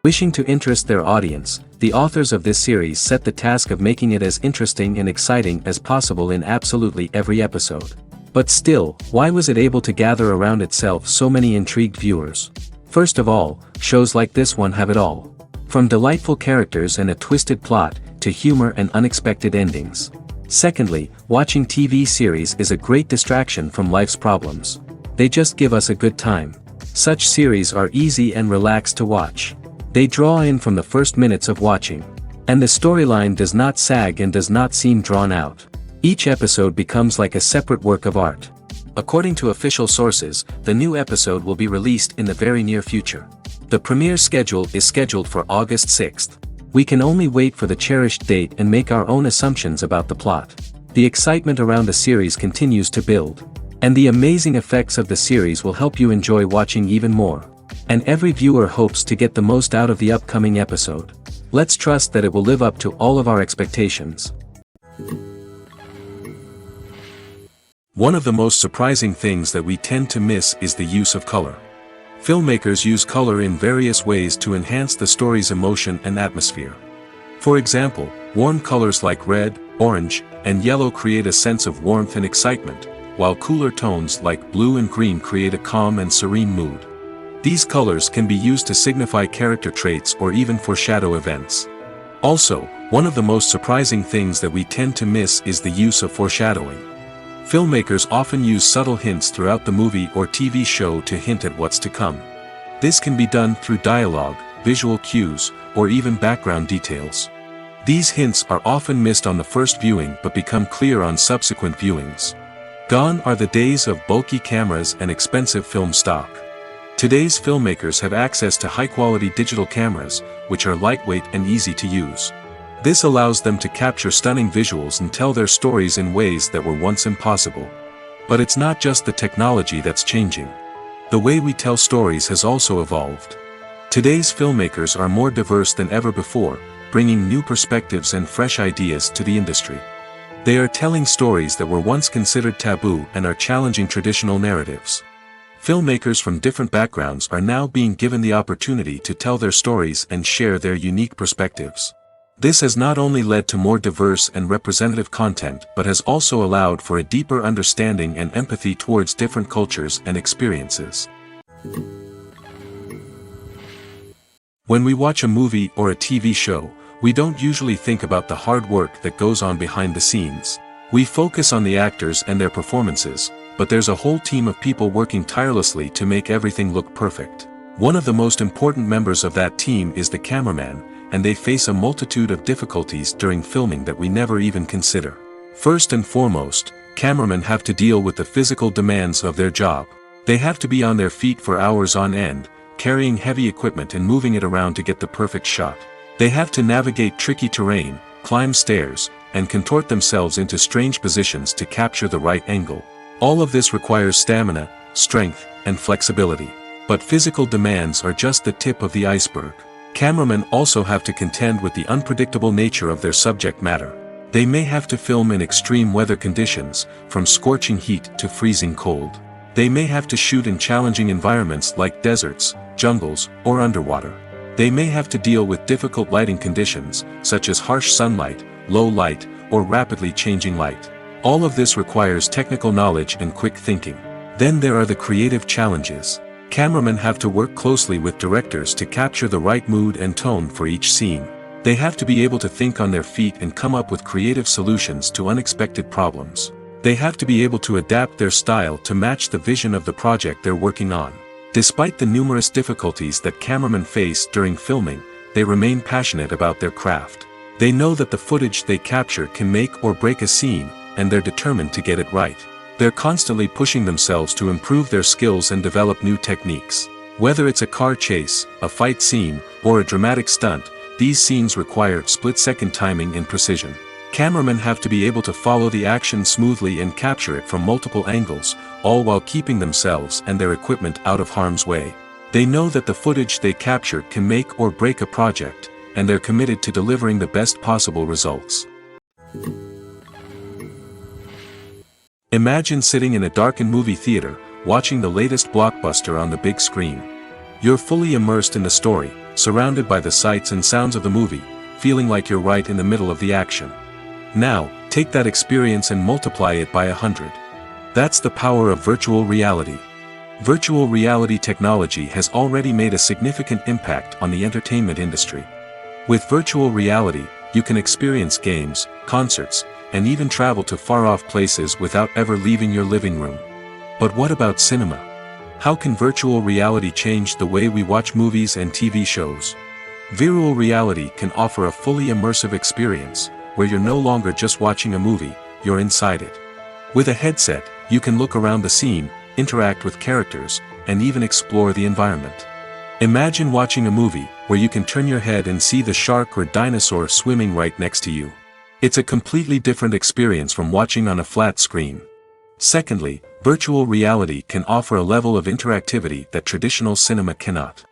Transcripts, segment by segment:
Wishing to interest their audience, the authors of this series set the task of making it as interesting and exciting as possible in absolutely every episode. But still, why was it able to gather around itself so many intrigued viewers? First of all, shows like this one have it all. From delightful characters and a twisted plot, to humor and unexpected endings. Secondly, watching TV series is a great distraction from life's problems. They just give us a good time. Such series are easy and relaxed to watch. They draw in from the first minutes of watching. And the storyline does not sag and does not seem drawn out. Each episode becomes like a separate work of art. According to official sources, the new episode will be released in the very near future. The premiere schedule is scheduled for August 6th. We can only wait for the cherished date and make our own assumptions about the plot. The excitement around the series continues to build. And the amazing effects of the series will help you enjoy watching even more. And every viewer hopes to get the most out of the upcoming episode. Let's trust that it will live up to all of our expectations. One of the most surprising things that we tend to miss is the use of color. Filmmakers use color in various ways to enhance the story's emotion and atmosphere. For example, warm colors like red, orange, and yellow create a sense of warmth and excitement, while cooler tones like blue and green create a calm and serene mood. These colors can be used to signify character traits or even foreshadow events. Also, one of the most surprising things that we tend to miss is the use of foreshadowing. Filmmakers often use subtle hints throughout the movie or TV show to hint at what's to come. This can be done through dialogue, visual cues, or even background details. These hints are often missed on the first viewing but become clear on subsequent viewings. Gone are the days of bulky cameras and expensive film stock. Today's filmmakers have access to high-quality digital cameras, which are lightweight and easy to use. This allows them to capture stunning visuals and tell their stories in ways that were once impossible. But it's not just the technology that's changing. The way we tell stories has also evolved. Today's filmmakers are more diverse than ever before, bringing new perspectives and fresh ideas to the industry. They are telling stories that were once considered taboo and are challenging traditional narratives. Filmmakers from different backgrounds are now being given the opportunity to tell their stories and share their unique perspectives. This has not only led to more diverse and representative content but has also allowed for a deeper understanding and empathy towards different cultures and experiences. When we watch a movie or a TV show, we don't usually think about the hard work that goes on behind the scenes. We focus on the actors and their performances, but there's a whole team of people working tirelessly to make everything look perfect. One of the most important members of that team is the cameraman, and they face a multitude of difficulties during filming that we never even consider. First and foremost, cameramen have to deal with the physical demands of their job. They have to be on their feet for hours on end, carrying heavy equipment and moving it around to get the perfect shot. They have to navigate tricky terrain, climb stairs, and contort themselves into strange positions to capture the right angle. All of this requires stamina, strength, and flexibility. But physical demands are just the tip of the iceberg. Cameramen also have to contend with the unpredictable nature of their subject matter. They may have to film in extreme weather conditions, from scorching heat to freezing cold. They may have to shoot in challenging environments like deserts, jungles, or underwater. They may have to deal with difficult lighting conditions, such as harsh sunlight, low light, or rapidly changing light. All of this requires technical knowledge and quick thinking. Then there are the creative challenges. Cameramen have to work closely with directors to capture the right mood and tone for each scene. They have to be able to think on their feet and come up with creative solutions to unexpected problems. They have to be able to adapt their style to match the vision of the project they're working on. Despite the numerous difficulties that cameramen face during filming, they remain passionate about their craft. They know that the footage they capture can make or break a scene, and they're determined to get it right. They're constantly pushing themselves to improve their skills and develop new techniques. Whether it's a car chase, a fight scene, or a dramatic stunt, these scenes require split-second timing and precision. Cameramen have to be able to follow the action smoothly and capture it from multiple angles, all while keeping themselves and their equipment out of harm's way. They know that the footage they capture can make or break a project, and they're committed to delivering the best possible results. Imagine sitting in a darkened movie theater, watching the latest blockbuster on the big screen. You're fully immersed in the story, surrounded by the sights and sounds of the movie, feeling like you're right in the middle of the action. Now, take that experience and multiply it by 100. That's the power of virtual reality. Virtual reality technology has already made a significant impact on the entertainment industry. With virtual reality, you can experience games, concerts, and even travel to far-off places without ever leaving your living room. But what about cinema? How can virtual reality change the way we watch movies and TV shows? Virtual reality can offer a fully immersive experience, where you're no longer just watching a movie, you're inside it. With a headset, you can look around the scene, interact with characters, and even explore the environment. Imagine watching a movie, where you can turn your head and see the shark or dinosaur swimming right next to you. It's a completely different experience from watching on a flat screen. Secondly, virtual reality can offer a level of interactivity that traditional cinema cannot.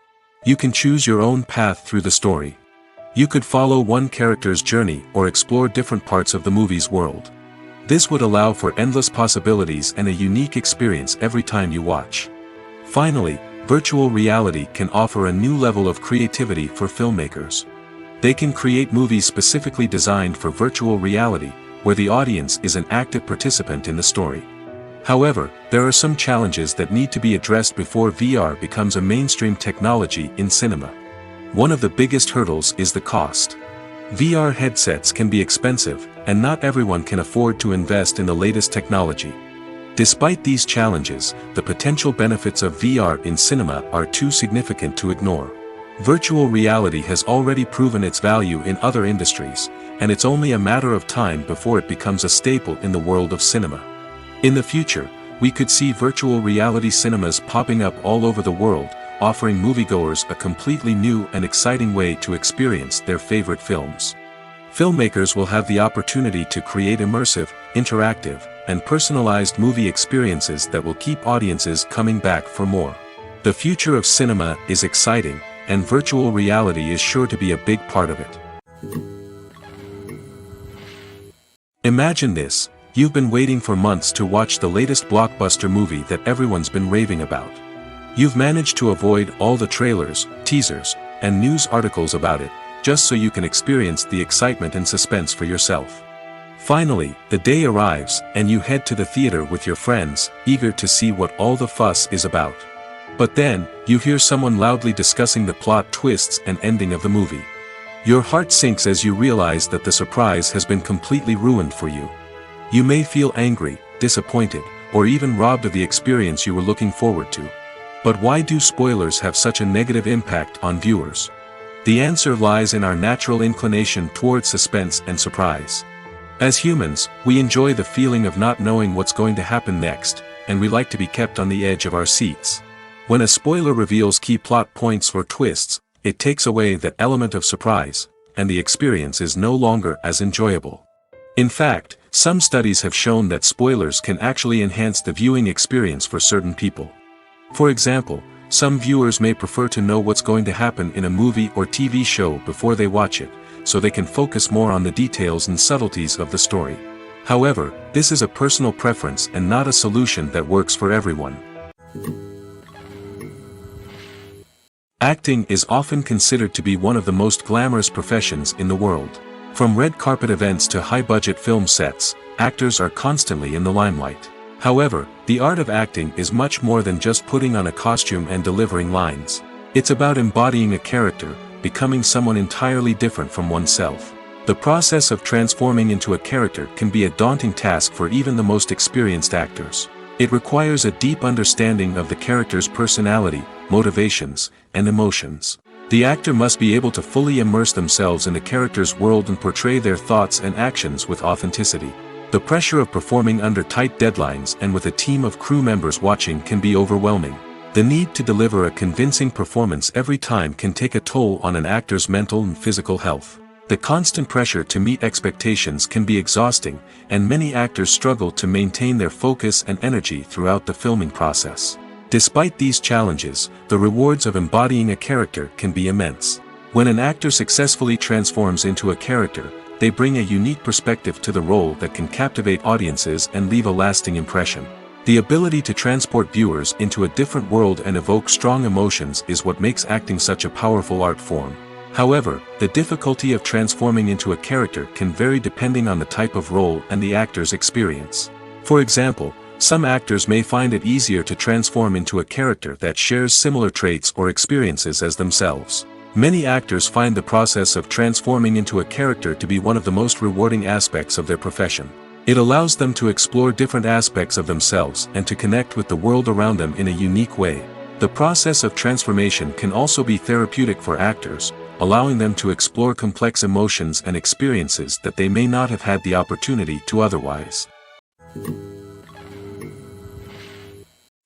You can choose your own path through the story. You could follow one character's journey or explore different parts of the movie's world. This would allow for endless possibilities and a unique experience every time you watch. Finally, virtual reality can offer a new level of creativity for filmmakers. They can create movies specifically designed for virtual reality, where the audience is an active participant in the story. However, there are some challenges that need to be addressed before VR becomes a mainstream technology in cinema. One of the biggest hurdles is the cost. VR headsets can be expensive, and not everyone can afford to invest in the latest technology. Despite these challenges, the potential benefits of VR in cinema are too significant to ignore. Virtual reality has already proven its value in other industries, and it's only a matter of time before it becomes a staple in the world of cinema. In the future, we could see virtual reality cinemas popping up all over the world, offering moviegoers a completely new and exciting way to experience their favorite films. Filmmakers will have the opportunity to create immersive, interactive, and personalized movie experiences that will keep audiences coming back for more. The future of cinema is exciting, and virtual reality is sure to be a big part of it. Imagine this. You've been waiting for months to watch the latest blockbuster movie that everyone's been raving about. You've managed to avoid all the trailers, teasers, and news articles about it, just so you can experience the excitement and suspense for yourself. Finally, the day arrives, and you head to the theater with your friends, eager to see what all the fuss is about. But then, you hear someone loudly discussing the plot twists and ending of the movie. Your heart sinks as you realize that the surprise has been completely ruined for you. You may feel angry, disappointed, or even robbed of the experience you were looking forward to. But why do spoilers have such a negative impact on viewers? The answer lies in our natural inclination towards suspense and surprise. As humans, we enjoy the feeling of not knowing what's going to happen next, and we like to be kept on the edge of our seats. When a spoiler reveals key plot points or twists, it takes away that element of surprise, and the experience is no longer as enjoyable. In fact, some studies have shown that spoilers can actually enhance the viewing experience for certain people. For example, some viewers may prefer to know what's going to happen in a movie or TV show before they watch it, so they can focus more on the details and subtleties of the story. However, this is a personal preference and not a solution that works for everyone. Acting is often considered to be one of the most glamorous professions in the world. From red carpet events to high-budget film sets, actors are constantly in the limelight. However, the art of acting is much more than just putting on a costume and delivering lines. It's about embodying a character, becoming someone entirely different from oneself. The process of transforming into a character can be a daunting task for even the most experienced actors. It requires a deep understanding of the character's personality, motivations, and emotions. The actor must be able to fully immerse themselves in the character's world and portray their thoughts and actions with authenticity. The pressure of performing under tight deadlines and with a team of crew members watching can be overwhelming. The need to deliver a convincing performance every time can take a toll on an actor's mental and physical health. The constant pressure to meet expectations can be exhausting, and many actors struggle to maintain their focus and energy throughout the filming process. Despite these challenges, the rewards of embodying a character can be immense. When an actor successfully transforms into a character, they bring a unique perspective to the role that can captivate audiences and leave a lasting impression. The ability to transport viewers into a different world and evoke strong emotions is what makes acting such a powerful art form. However, the difficulty of transforming into a character can vary depending on the type of role and the actor's experience. For example, some actors may find it easier to transform into a character that shares similar traits or experiences as themselves. Many actors find the process of transforming into a character to be one of the most rewarding aspects of their profession. It allows them to explore different aspects of themselves and to connect with the world around them in a unique way. The process of transformation can also be therapeutic for actors, allowing them to explore complex emotions and experiences that they may not have had the opportunity to otherwise.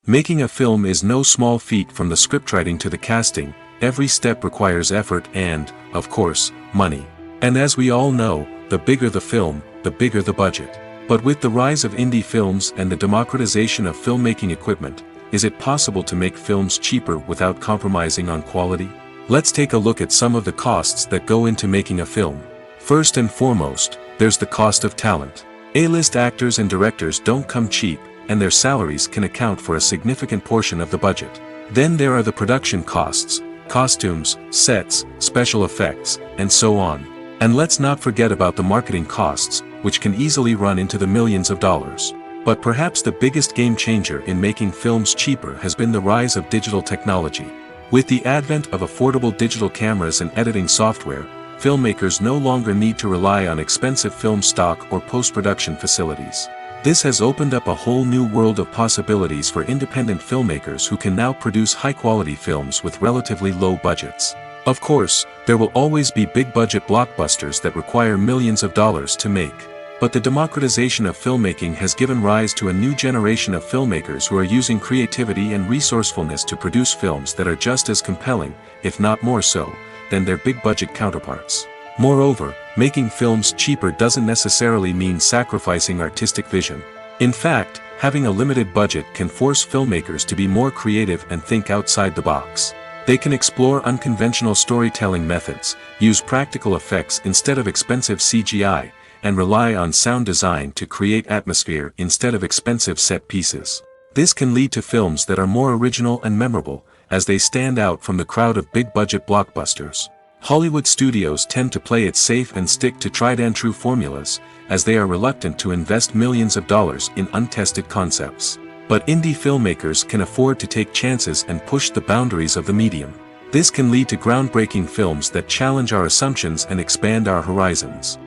Making a film is no small feat. From the scriptwriting to the casting, every step requires effort and, of course, money. And as we all know, the bigger the film, the bigger the budget. But with the rise of indie films and the democratization of filmmaking equipment, is it possible to make films cheaper without compromising on quality? Let's take a look at some of the costs that go into making a film. First and foremost, there's the cost of talent. A-list actors and directors don't come cheap, and their salaries can account for a significant portion of the budget. Then there are the production costs, costumes, sets, special effects, and so on. And let's not forget about the marketing costs, which can easily run into the millions of dollars. But perhaps the biggest game changer in making films cheaper has been the rise of digital technology. With the advent of affordable digital cameras and editing software, filmmakers no longer need to rely on expensive film stock or post-production facilities. This has opened up a whole new world of possibilities for independent filmmakers who can now produce high-quality films with relatively low budgets. Of course, there will always be big-budget blockbusters that require millions of dollars to make. But the democratization of filmmaking has given rise to a new generation of filmmakers who are using creativity and resourcefulness to produce films that are just as compelling, if not more so, than their big-budget counterparts. Moreover, making films cheaper doesn't necessarily mean sacrificing artistic vision. In fact, having a limited budget can force filmmakers to be more creative and think outside the box. They can explore unconventional storytelling methods, use practical effects instead of expensive CGI, and rely on sound design to create atmosphere instead of expensive set pieces. This can lead to films that are more original and memorable, as they stand out from the crowd of big-budget blockbusters. Hollywood studios tend to play it safe and stick to tried-and-true formulas, as they are reluctant to invest millions of dollars in untested concepts. But indie filmmakers can afford to take chances and push the boundaries of the medium. This can lead to groundbreaking films that challenge our assumptions and expand our horizons.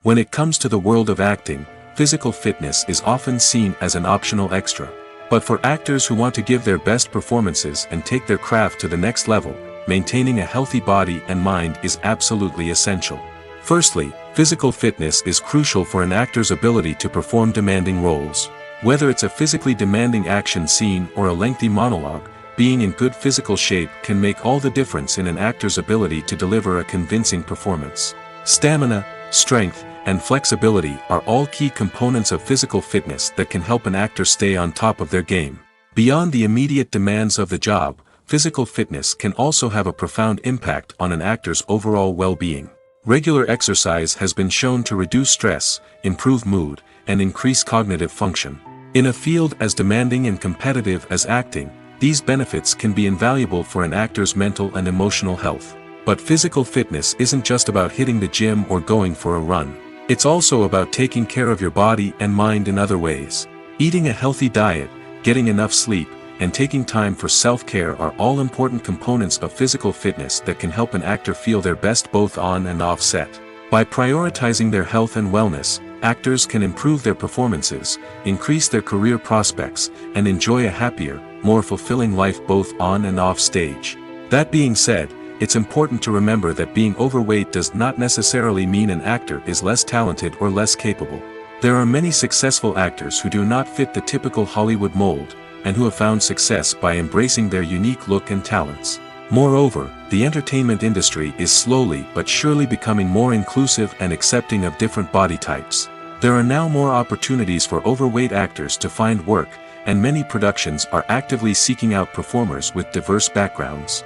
When it comes to the world of acting, physical fitness is often seen as an optional extra. But for actors who want to give their best performances and take their craft to the next level, maintaining a healthy body and mind is absolutely essential. Firstly, physical fitness is crucial for an actor's ability to perform demanding roles. Whether it's a physically demanding action scene or a lengthy monologue, being in good physical shape can make all the difference in an actor's ability to deliver a convincing performance. Stamina, strength, and flexibility are all key components of physical fitness that can help an actor stay on top of their game. Beyond the immediate demands of the job, physical fitness can also have a profound impact on an actor's overall well-being. Regular exercise has been shown to reduce stress, improve mood, and increase cognitive function. In a field as demanding and competitive as acting, these benefits can be invaluable for an actor's mental and emotional health. But physical fitness isn't just about hitting the gym or going for a run. It's also about taking care of your body and mind in other ways. Eating a healthy diet, getting enough sleep, and taking time for self-care are all important components of physical fitness that can help an actor feel their best both on and off set. By prioritizing their health and wellness, actors can improve their performances, increase their career prospects, and enjoy a happier, more fulfilling life both on and off stage. That being said, it's important to remember that being overweight does not necessarily mean an actor is less talented or less capable. There are many successful actors who do not fit the typical Hollywood mold, and who have found success by embracing their unique look and talents. Moreover, the entertainment industry is slowly but surely becoming more inclusive and accepting of different body types. There are now more opportunities for overweight actors to find work, and many productions are actively seeking out performers with diverse backgrounds.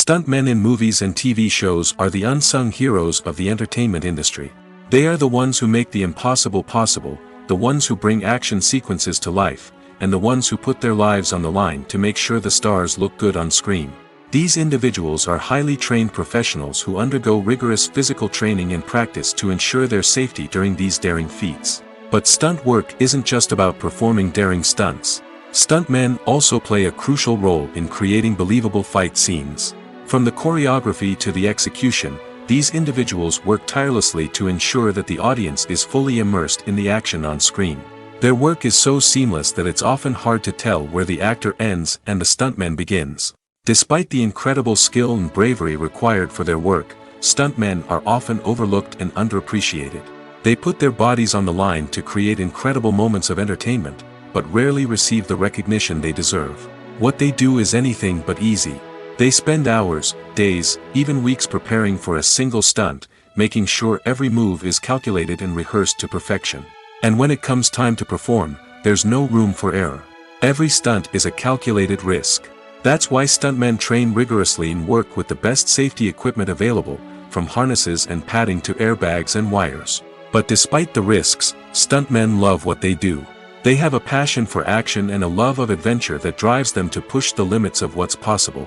Stuntmen in movies and TV shows are the unsung heroes of the entertainment industry. They are the ones who make the impossible possible, the ones who bring action sequences to life, and the ones who put their lives on the line to make sure the stars look good on screen. These individuals are highly trained professionals who undergo rigorous physical training and practice to ensure their safety during these daring feats. But stunt work isn't just about performing daring stunts. Stuntmen also play a crucial role in creating believable fight scenes. From the choreography to the execution, these individuals work tirelessly to ensure that the audience is fully immersed in the action on screen. Their work is so seamless that it's often hard to tell where the actor ends and the stuntman begins. Despite the incredible skill and bravery required for their work, stuntmen are often overlooked and underappreciated. They put their bodies on the line to create incredible moments of entertainment, but rarely receive the recognition they deserve. What they do is anything but easy. They spend hours, days, even weeks preparing for a single stunt, making sure every move is calculated and rehearsed to perfection. And when it comes time to perform, there's no room for error. Every stunt is a calculated risk. That's why stuntmen train rigorously and work with the best safety equipment available, from harnesses and padding to airbags and wires. But despite the risks, stuntmen love what they do. They have a passion for action and a love of adventure that drives them to push the limits of what's possible.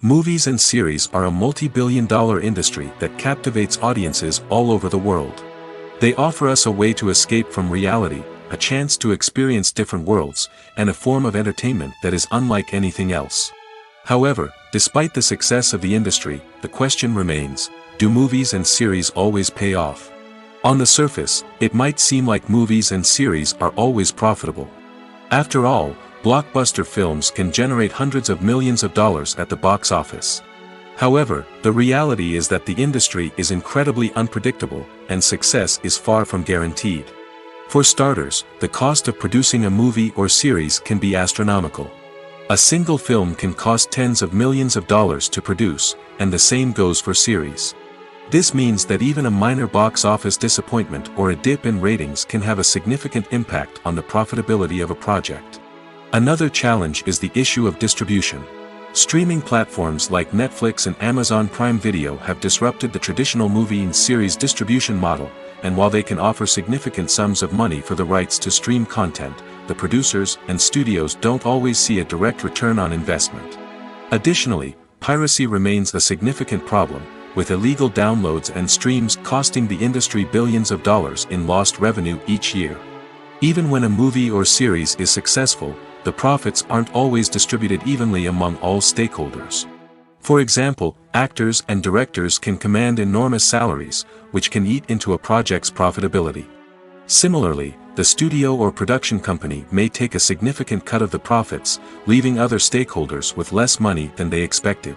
Movies and series are a multi-billion-dollar industry that captivates audiences all over the world. They offer us a way to escape from reality, a chance to experience different worlds, and a form of entertainment that is unlike anything else. However, despite the success of the industry, the question remains, do movies and series always pay off? On the surface, it might seem like movies and series are always profitable. After all, blockbuster films can generate hundreds of millions of dollars at the box office. However, the reality is that the industry is incredibly unpredictable, and success is far from guaranteed. For starters, the cost of producing a movie or series can be astronomical. A single film can cost tens of millions of dollars to produce, and the same goes for series. This means that even a minor box office disappointment or a dip in ratings can have a significant impact on the profitability of a project. Another challenge is the issue of distribution. Streaming platforms like Netflix and Amazon Prime Video have disrupted the traditional movie and series distribution model, and while they can offer significant sums of money for the rights to stream content, the producers and studios don't always see a direct return on investment. Additionally, piracy remains a significant problem, with illegal downloads and streams costing the industry billions of dollars in lost revenue each year. Even when a movie or series is successful, the profits aren't always distributed evenly among all stakeholders. For example, actors and directors can command enormous salaries, which can eat into a project's profitability. Similarly, the studio or production company may take a significant cut of the profits, leaving other stakeholders with less money than they expected.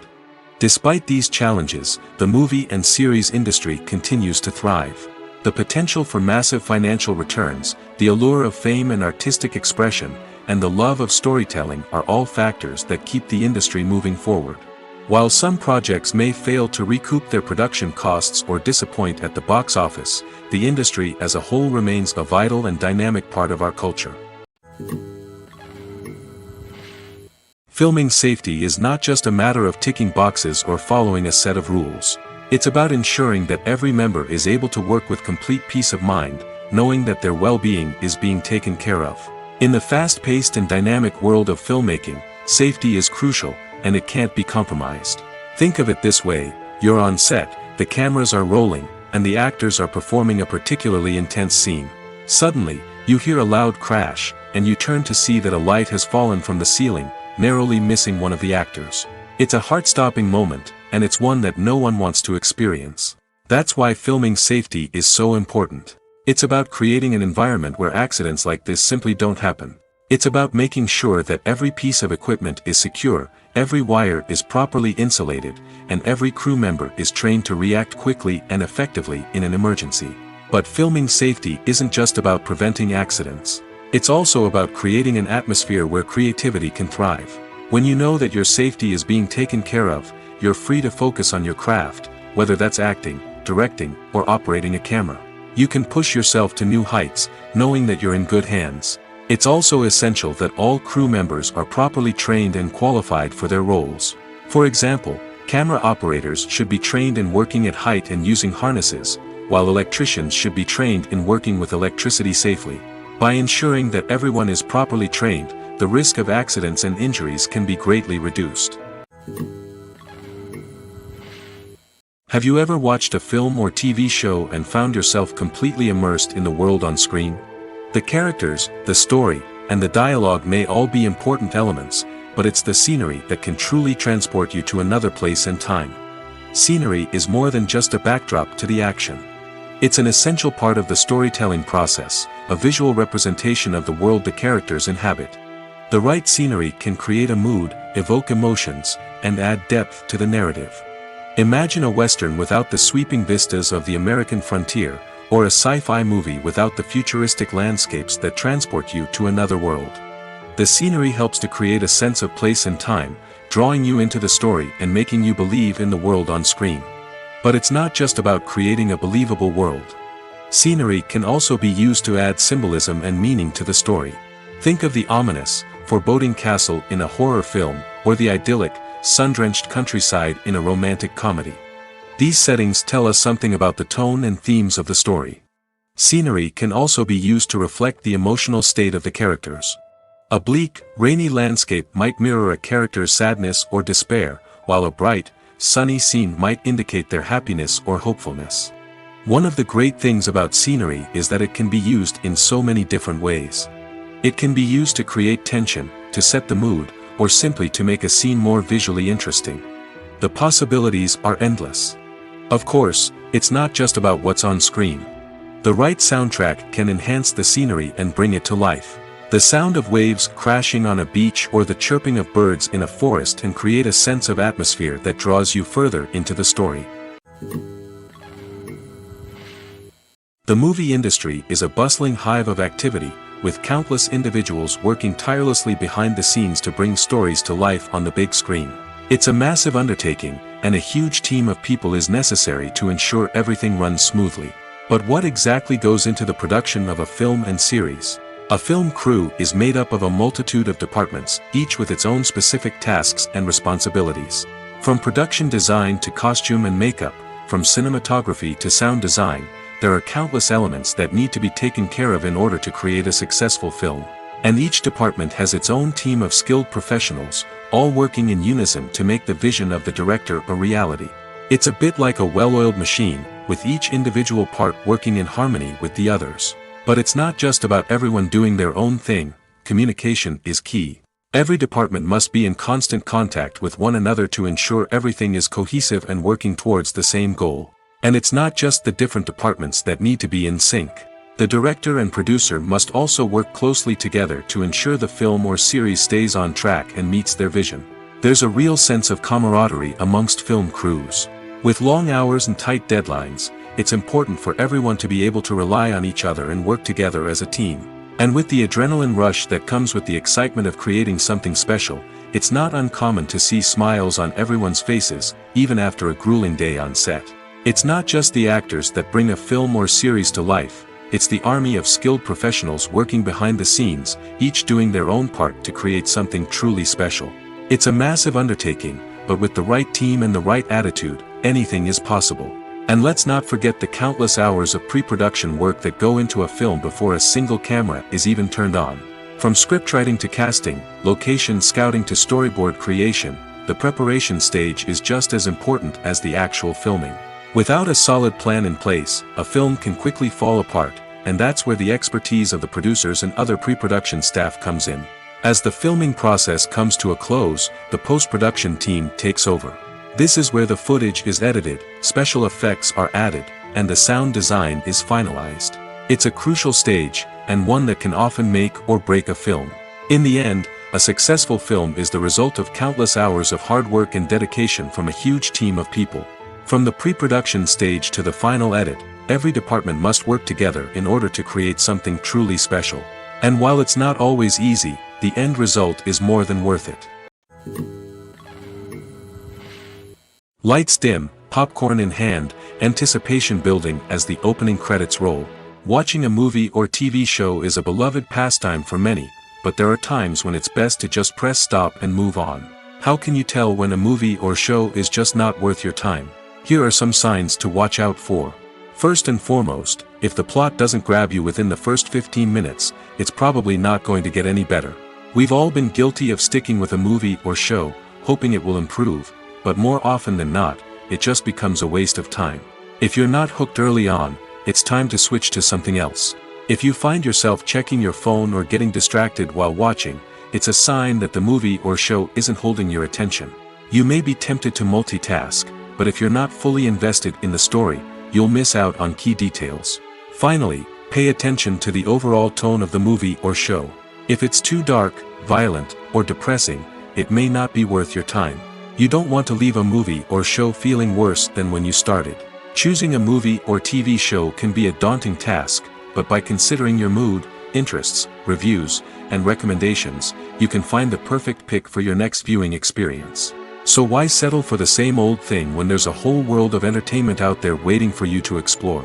Despite these challenges, the movie and series industry continues to thrive. The potential for massive financial returns, the allure of fame and artistic expression, and the love of storytelling are all factors that keep the industry moving forward. While some projects may fail to recoup their production costs or disappoint at the box office, the industry as a whole remains a vital and dynamic part of our culture. Filming safety is not just a matter of ticking boxes or following a set of rules. It's about ensuring that every member is able to work with complete peace of mind, knowing that their well-being is being taken care of. In the fast-paced and dynamic world of filmmaking, safety is crucial, and it can't be compromised. Think of it this way: you're on set, the cameras are rolling, and the actors are performing a particularly intense scene. Suddenly, you hear a loud crash, and you turn to see that a light has fallen from the ceiling, narrowly missing one of the actors. It's a heart-stopping moment, and it's one that no one wants to experience. That's why filming safety is so important. It's about creating an environment where accidents like this simply don't happen. It's about making sure that every piece of equipment is secure, every wire is properly insulated, and every crew member is trained to react quickly and effectively in an emergency. But filming safety isn't just about preventing accidents. It's also about creating an atmosphere where creativity can thrive. When you know that your safety is being taken care of, you're free to focus on your craft, whether that's acting, directing, or operating a camera. You can push yourself to new heights, knowing that you're in good hands. It's also essential that all crew members are properly trained and qualified for their roles. For example, camera operators should be trained in working at height and using harnesses, while electricians should be trained in working with electricity safely. By ensuring that everyone is properly trained, the risk of accidents and injuries can be greatly reduced. Have you ever watched a film or TV show and found yourself completely immersed in the world on screen? The characters, the story, and the dialogue may all be important elements, but it's the scenery that can truly transport you to another place and time. Scenery is more than just a backdrop to the action. It's an essential part of the storytelling process, a visual representation of the world the characters inhabit. The right scenery can create a mood, evoke emotions, and add depth to the narrative. Imagine a Western without the sweeping vistas of the American frontier, or a sci-fi movie without the futuristic landscapes that transport you to another world. The scenery helps to create a sense of place and time, drawing you into the story and making you believe in the world on screen. But it's not just about creating a believable world. Scenery can also be used to add symbolism and meaning to the story. Think of the ominous, foreboding castle in a horror film, or the idyllic, sun-drenched countryside in a romantic comedy. These settings tell us something about the tone and themes of the story. Scenery can also be used to reflect the emotional state of the characters. A bleak, rainy landscape might mirror a character's sadness or despair, while a bright, sunny scene might indicate their happiness or hopefulness. One of the great things about scenery is that it can be used in so many different ways. It can be used to create tension, to set the mood, or simply to make a scene more visually interesting. The possibilities are endless. Of course, it's not just about what's on screen. The right soundtrack can enhance the scenery and bring it to life. The sound of waves crashing on a beach or the chirping of birds in a forest can create a sense of atmosphere that draws you further into the story. The movie industry is a bustling hive of activity, with countless individuals working tirelessly behind the scenes to bring stories to life on the big screen. It's a massive undertaking, and a huge team of people is necessary to ensure everything runs smoothly. But what exactly goes into the production of a film and series? A film crew is made up of a multitude of departments, each with its own specific tasks and responsibilities. From production design to costume and makeup, from cinematography to sound design, there are countless elements that need to be taken care of in order to create a successful film. And each department has its own team of skilled professionals, all working in unison to make the vision of the director a reality. It's a bit like a well-oiled machine, with each individual part working in harmony with the others. But it's not just about everyone doing their own thing. Communication is key. Every department must be in constant contact with one another to ensure everything is cohesive and working towards the same goal. And it's not just the different departments that need to be in sync. The director and producer must also work closely together to ensure the film or series stays on track and meets their vision. There's a real sense of camaraderie amongst film crews. With long hours and tight deadlines, it's important for everyone to be able to rely on each other and work together as a team. And with the adrenaline rush that comes with the excitement of creating something special, it's not uncommon to see smiles on everyone's faces, even after a grueling day on set. It's not just the actors that bring a film or series to life. It's the army of skilled professionals working behind the scenes, each doing their own part to create something truly special. It's a massive undertaking, but with the right team and the right attitude, anything is possible. And let's not forget the countless hours of pre-production work that go into a film before a single camera is even turned on. From scriptwriting to casting, location scouting to storyboard creation, the preparation stage is just as important as the actual filming. Without a solid plan in place, a film can quickly fall apart, and that's where the expertise of the producers and other pre-production staff comes in. As the filming process comes to a close, the post-production team takes over. This is where the footage is edited, special effects are added, and the sound design is finalized. It's a crucial stage, and one that can often make or break a film. In the end, a successful film is the result of countless hours of hard work and dedication from a huge team of people. From the pre-production stage to the final edit, every department must work together in order to create something truly special. And while it's not always easy, the end result is more than worth it. Lights dim, popcorn in hand, anticipation building as the opening credits roll. Watching a movie or TV show is a beloved pastime for many, but there are times when it's best to just press stop and move on. How can you tell when a movie or show is just not worth your time? Here are some signs to watch out for. First and foremost, if the plot doesn't grab you within the first 15 minutes, it's probably not going to get any better. We've all been guilty of sticking with a movie or show, hoping it will improve, but more often than not, it just becomes a waste of time. If you're not hooked early on, it's time to switch to something else. If you find yourself checking your phone or getting distracted while watching, it's a sign that the movie or show isn't holding your attention. You may be tempted to multitask, but if you're not fully invested in the story, you'll miss out on key details. Finally, pay attention to the overall tone of the movie or show. If it's too dark, violent, or depressing, it may not be worth your time. You don't want to leave a movie or show feeling worse than when you started. Choosing a movie or TV show can be a daunting task, but by considering your mood, interests, reviews, and recommendations, you can find the perfect pick for your next viewing experience. So why settle for the same old thing when there's a whole world of entertainment out there waiting for you to explore?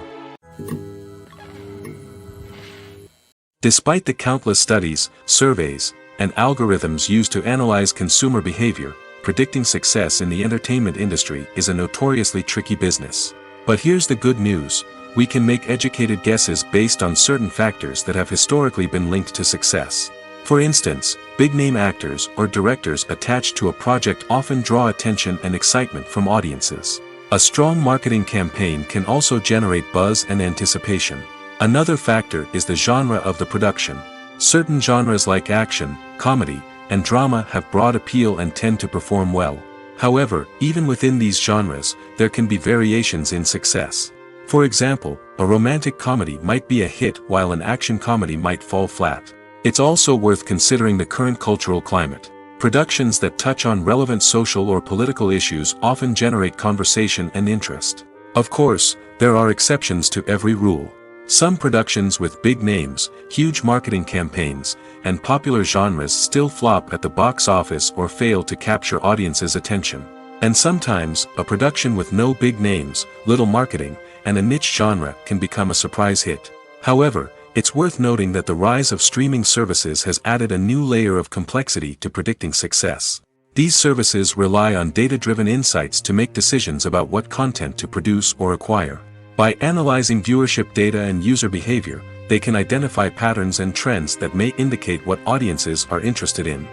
Despite the countless studies, surveys, and algorithms used to analyze consumer behavior, predicting success in the entertainment industry is a notoriously tricky business. But here's the good news: we can make educated guesses based on certain factors that have historically been linked to success. For instance, big-name actors or directors attached to a project often draw attention and excitement from audiences. A strong marketing campaign can also generate buzz and anticipation. Another factor is the genre of the production. Certain genres like action, comedy, and drama have broad appeal and tend to perform well. However, even within these genres, there can be variations in success. For example, a romantic comedy might be a hit while an action comedy might fall flat. It's also worth considering the current cultural climate. Productions that touch on relevant social or political issues often generate conversation and interest. Of course, there are exceptions to every rule. Some productions with big names, huge marketing campaigns, and popular genres still flop at the box office or fail to capture audiences' attention. And sometimes, a production with no big names, little marketing, and a niche genre can become a surprise hit. However, it's worth noting that the rise of streaming services has added a new layer of complexity to predicting success. These services rely on data-driven insights to make decisions about what content to produce or acquire. By analyzing viewership data and user behavior, they can identify patterns and trends that may indicate what audiences are interested in.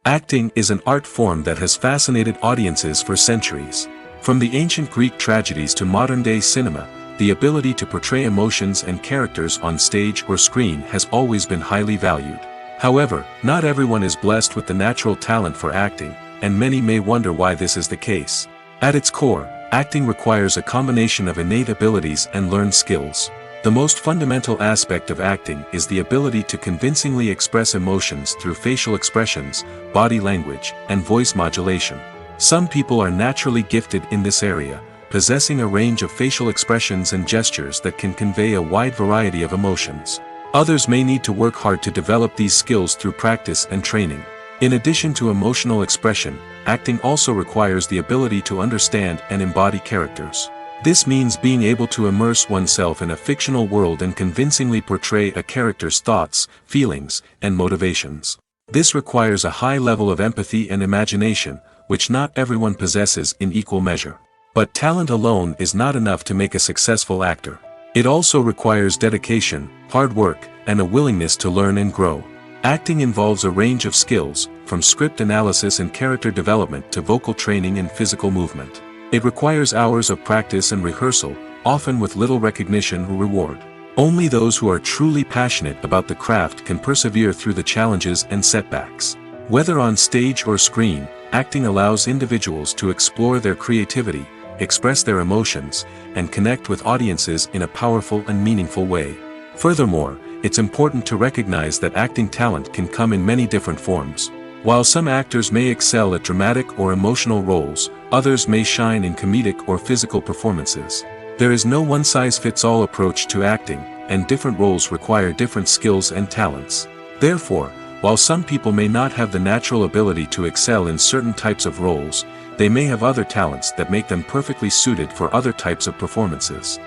Acting is an art form that has fascinated audiences for centuries. From the ancient Greek tragedies to modern-day cinema, the ability to portray emotions and characters on stage or screen has always been highly valued. However, not everyone is blessed with the natural talent for acting, and many may wonder why this is the case. At its core, acting requires a combination of innate abilities and learned skills. The most fundamental aspect of acting is the ability to convincingly express emotions through facial expressions, body language, and voice modulation. Some people are naturally gifted in this area, possessing a range of facial expressions and gestures that can convey a wide variety of emotions. Others may need to work hard to develop these skills through practice and training. In addition to emotional expression, acting also requires the ability to understand and embody characters. This means being able to immerse oneself in a fictional world and convincingly portray a character's thoughts, feelings, and motivations. This requires a high level of empathy and imagination, which not everyone possesses in equal measure. But talent alone is not enough to make a successful actor. It also requires dedication, hard work, and a willingness to learn and grow. Acting involves a range of skills, from script analysis and character development to vocal training and physical movement. It requires hours of practice and rehearsal, often with little recognition or reward. Only those who are truly passionate about the craft can persevere through the challenges and setbacks. Whether on stage or screen, acting allows individuals to explore their creativity, express their emotions, and connect with audiences in a powerful and meaningful way. Furthermore, it's important to recognize that acting talent can come in many different forms. While some actors may excel at dramatic or emotional roles, others may shine in comedic or physical performances. There is no one-size-fits-all approach to acting, and different roles require different skills and talents. Therefore, while some people may not have the natural ability to excel in certain types of roles, they may have other talents that make them perfectly suited for other types of performances.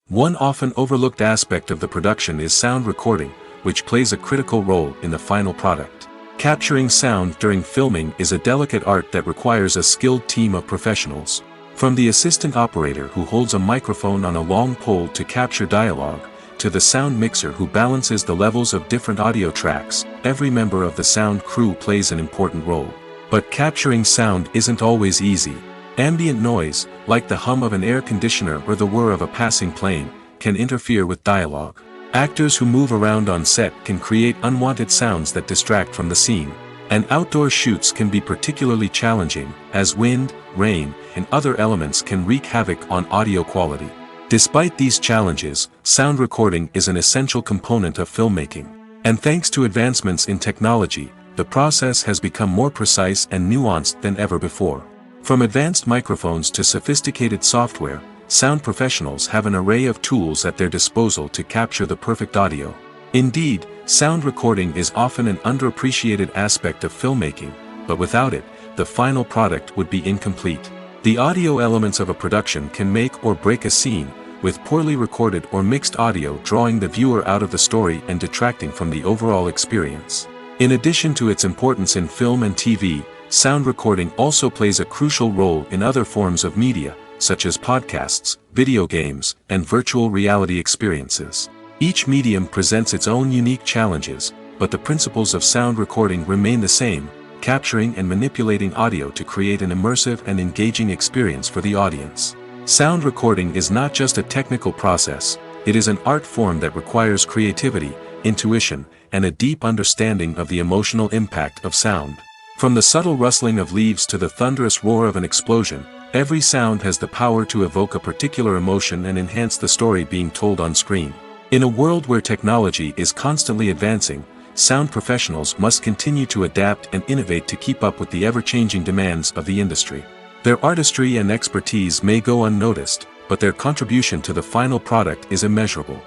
One often overlooked aspect of the production is sound recording, which plays a critical role in the final product. Capturing sound during filming is a delicate art that requires a skilled team of professionals. From the assistant operator who holds a microphone on a long pole to capture dialogue, to the sound mixer who balances the levels of different audio tracks, every member of the sound crew plays an important role. But capturing sound isn't always easy. Ambient noise, like the hum of an air conditioner or the whir of a passing plane, can interfere with dialogue. Actors who move around on set can create unwanted sounds that distract from the scene. And outdoor shoots can be particularly challenging, as wind, rain, and other elements can wreak havoc on audio quality. Despite these challenges, sound recording is an essential component of filmmaking. And thanks to advancements in technology, the process has become more precise and nuanced than ever before. From advanced microphones to sophisticated software, sound professionals have an array of tools at their disposal to capture the perfect audio. Indeed, sound recording is often an underappreciated aspect of filmmaking, but without it, the final product would be incomplete. The audio elements of a production can make or break a scene, with poorly recorded or mixed audio drawing the viewer out of the story and detracting from the overall experience. In addition to its importance in film and TV, sound recording also plays a crucial role in other forms of media, such as podcasts, video games, and virtual reality experiences. Each medium presents its own unique challenges, but the principles of sound recording remain the same, capturing and manipulating audio to create an immersive and engaging experience for the audience. Sound recording is not just a technical process, it is an art form that requires creativity, intuition, and a deep understanding of the emotional impact of sound. From the subtle rustling of leaves to the thunderous roar of an explosion, every sound has the power to evoke a particular emotion and enhance the story being told on screen. In a world where technology is constantly advancing, sound professionals must continue to adapt and innovate to keep up with the ever-changing demands of the industry. Their artistry and expertise may go unnoticed, but their contribution to the final product is immeasurable.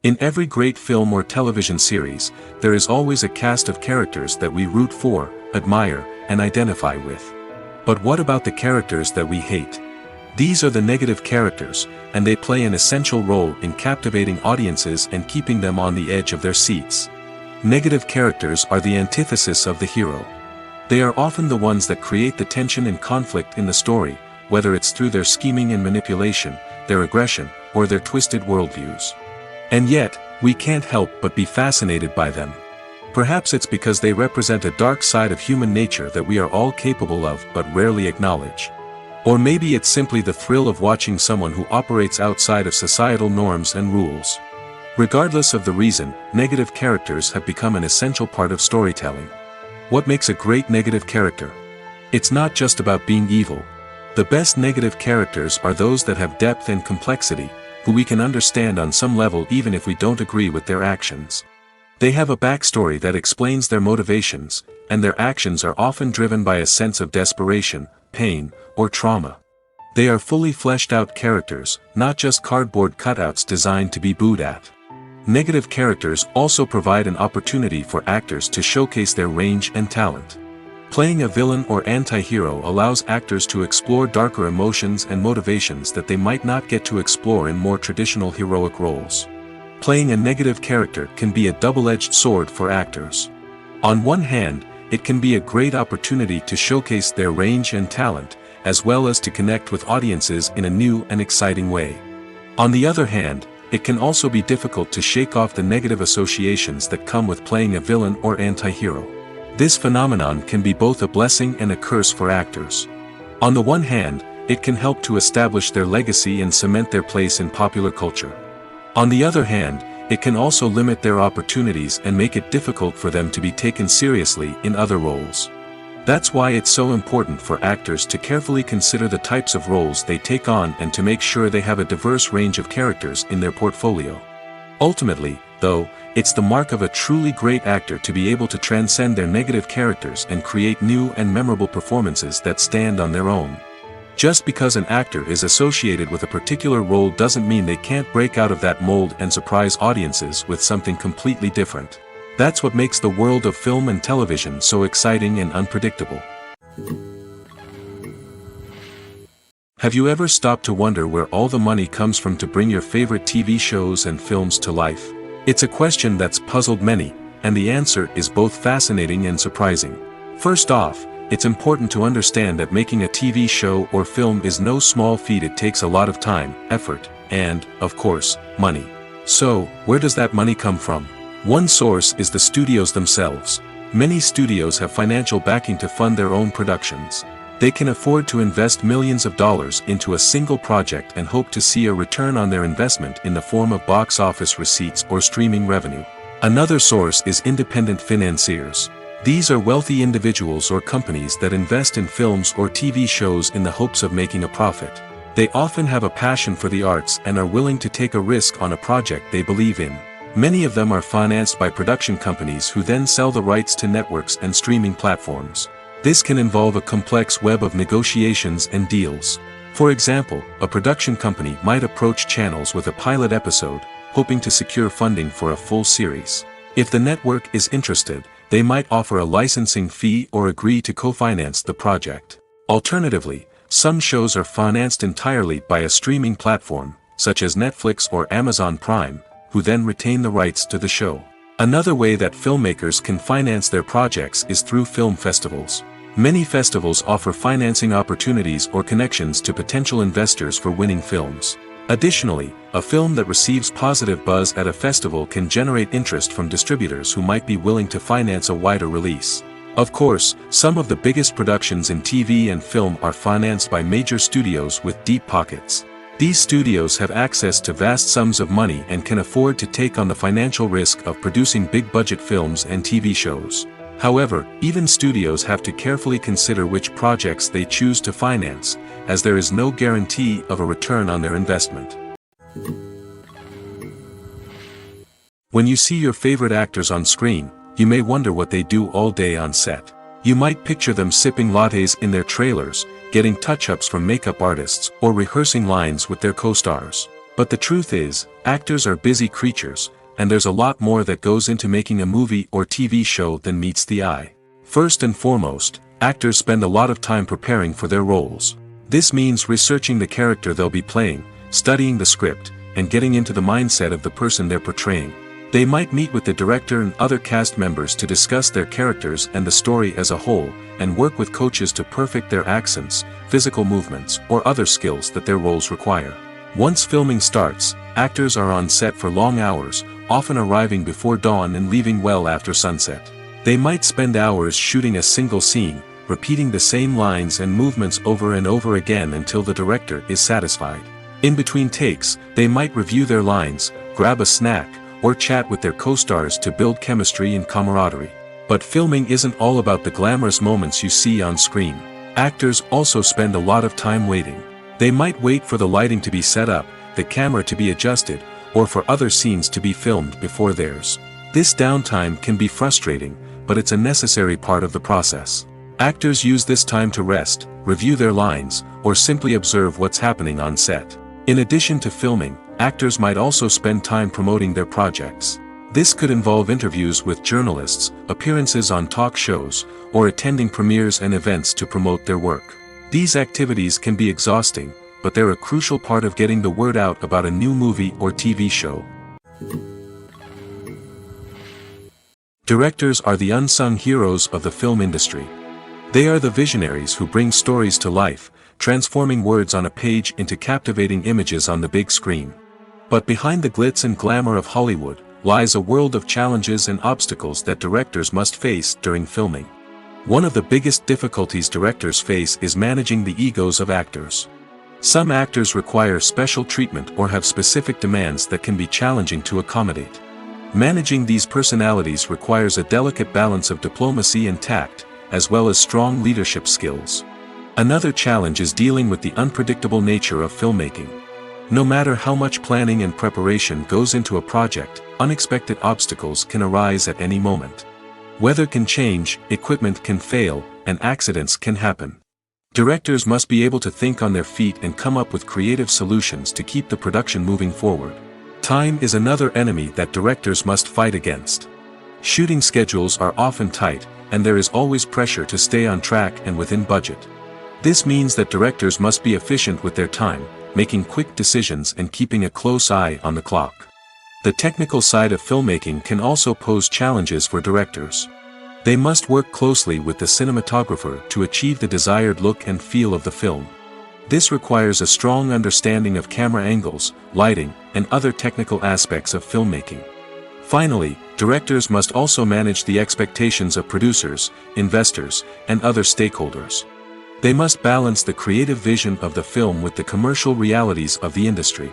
In every great film or television series, there is always a cast of characters that we root for, admire, and identify with. But what about the characters that we hate? These are the negative characters, and they play an essential role in captivating audiences and keeping them on the edge of their seats. Negative characters are the antithesis of the hero. They are often the ones that create the tension and conflict in the story, whether it's through their scheming and manipulation, their aggression, or their twisted worldviews. And yet, we can't help but be fascinated by them. Perhaps it's because they represent a dark side of human nature that we are all capable of but rarely acknowledge. Or maybe it's simply the thrill of watching someone who operates outside of societal norms and rules. Regardless of the reason, negative characters have become an essential part of storytelling. What makes a great negative character? It's not just about being evil. The best negative characters are those that have depth and complexity, who we can understand on some level even if we don't agree with their actions. They have a backstory that explains their motivations, and their actions are often driven by a sense of desperation, pain, or trauma. They are fully fleshed out characters, not just cardboard cutouts designed to be booed at. Negative characters also provide an opportunity for actors to showcase their range and talent. Playing a villain or anti-hero allows actors to explore darker emotions and motivations that they might not get to explore in more traditional heroic roles. Playing a negative character can be a double-edged sword for actors. On one hand, it can be a great opportunity to showcase their range and talent, as well as to connect with audiences in a new and exciting way. On the other hand, it can also be difficult to shake off the negative associations that come with playing a villain or anti-hero. This phenomenon can be both a blessing and a curse for actors. On the one hand, it can help to establish their legacy and cement their place in popular culture. On the other hand, it can also limit their opportunities and make it difficult for them to be taken seriously in other roles. That's why it's so important for actors to carefully consider the types of roles they take on and to make sure they have a diverse range of characters in their portfolio. Ultimately, though, it's the mark of a truly great actor to be able to transcend their negative characters and create new and memorable performances that stand on their own. Just because an actor is associated with a particular role doesn't mean they can't break out of that mold and surprise audiences with something completely different. That's what makes the world of film and television so exciting and unpredictable. Have you ever stopped to wonder where all the money comes from to bring your favorite TV shows and films to life? It's a question that's puzzled many, and the answer is both fascinating and surprising. First off, it's important to understand that making a TV show or film is no small feat. It takes a lot of time, effort, and, of course, money. So, where does that money come from? One source is the studios themselves. Many studios have financial backing to fund their own productions. They can afford to invest millions of dollars into a single project and hope to see a return on their investment in the form of box office receipts or streaming revenue. Another source is independent financiers. These are wealthy individuals or companies that invest in films or TV shows in the hopes of making a profit. They often have a passion for the arts and are willing to take a risk on a project they believe in. Many of them are financed by production companies who then sell the rights to networks and streaming platforms. This can involve a complex web of negotiations and deals. For example, a production company might approach channels with a pilot episode, hoping to secure funding for a full series. If the network is interested, they might offer a licensing fee or agree to co-finance the project. Alternatively, some shows are financed entirely by a streaming platform, such as Netflix or Amazon Prime, who then retain the rights to the show. Another way that filmmakers can finance their projects is through film festivals. Many festivals offer financing opportunities or connections to potential investors for winning films. Additionally, a film that receives positive buzz at a festival can generate interest from distributors who might be willing to finance a wider release. Of course, some of the biggest productions in TV and film are financed by major studios with deep pockets. These studios have access to vast sums of money and can afford to take on the financial risk of producing big-budget films and TV shows. However, even studios have to carefully consider which projects they choose to finance, as there is no guarantee of a return on their investment. When you see your favorite actors on screen, you may wonder what they do all day on set. You might picture them sipping lattes in their trailers, getting touch-ups from makeup artists, or rehearsing lines with their co-stars. But the truth is, actors are busy creatures, and there's a lot more that goes into making a movie or TV show than meets the eye. First and foremost, actors spend a lot of time preparing for their roles. This means researching the character they'll be playing, studying the script, and getting into the mindset of the person they're portraying. They might meet with the director and other cast members to discuss their characters and the story as a whole, and work with coaches to perfect their accents, physical movements, or other skills that their roles require. Once filming starts, actors are on set for long hours, often arriving before dawn and leaving well after sunset. They might spend hours shooting a single scene, repeating the same lines and movements over and over again until the director is satisfied. In between takes, they might review their lines, grab a snack, or chat with their co-stars to build chemistry and camaraderie. But filming isn't all about the glamorous moments you see on screen. Actors also spend a lot of time waiting. They might wait for the lighting to be set up, the camera to be adjusted, or for other scenes to be filmed before theirs. This downtime can be frustrating, but it's a necessary part of the process. Actors use this time to rest, review their lines, or simply observe what's happening on set. In addition to filming, actors might also spend time promoting their projects. This could involve interviews with journalists, appearances on talk shows, or attending premieres and events to promote their work. These activities can be exhausting, but they're a crucial part of getting the word out about a new movie or TV show. Directors are the unsung heroes of the film industry. They are the visionaries who bring stories to life, transforming words on a page into captivating images on the big screen. But behind the glitz and glamour of Hollywood lies a world of challenges and obstacles that directors must face during filming. One of the biggest difficulties directors face is managing the egos of actors. Some actors require special treatment or have specific demands that can be challenging to accommodate. Managing these personalities requires a delicate balance of diplomacy and tact, as well as strong leadership skills. Another challenge is dealing with the unpredictable nature of filmmaking. No matter how much planning and preparation goes into a project, unexpected obstacles can arise at any moment. Weather can change, equipment can fail, and accidents can happen. Directors must be able to think on their feet and come up with creative solutions to keep the production moving forward. Time is another enemy that directors must fight against. Shooting schedules are often tight, and there is always pressure to stay on track and within budget. This means that directors must be efficient with their time, making quick decisions and keeping a close eye on the clock. The technical side of filmmaking can also pose challenges for directors. They must work closely with the cinematographer to achieve the desired look and feel of the film. This requires a strong understanding of camera angles, lighting, and other technical aspects of filmmaking. Finally, directors must also manage the expectations of producers, investors, and other stakeholders. They must balance the creative vision of the film with the commercial realities of the industry.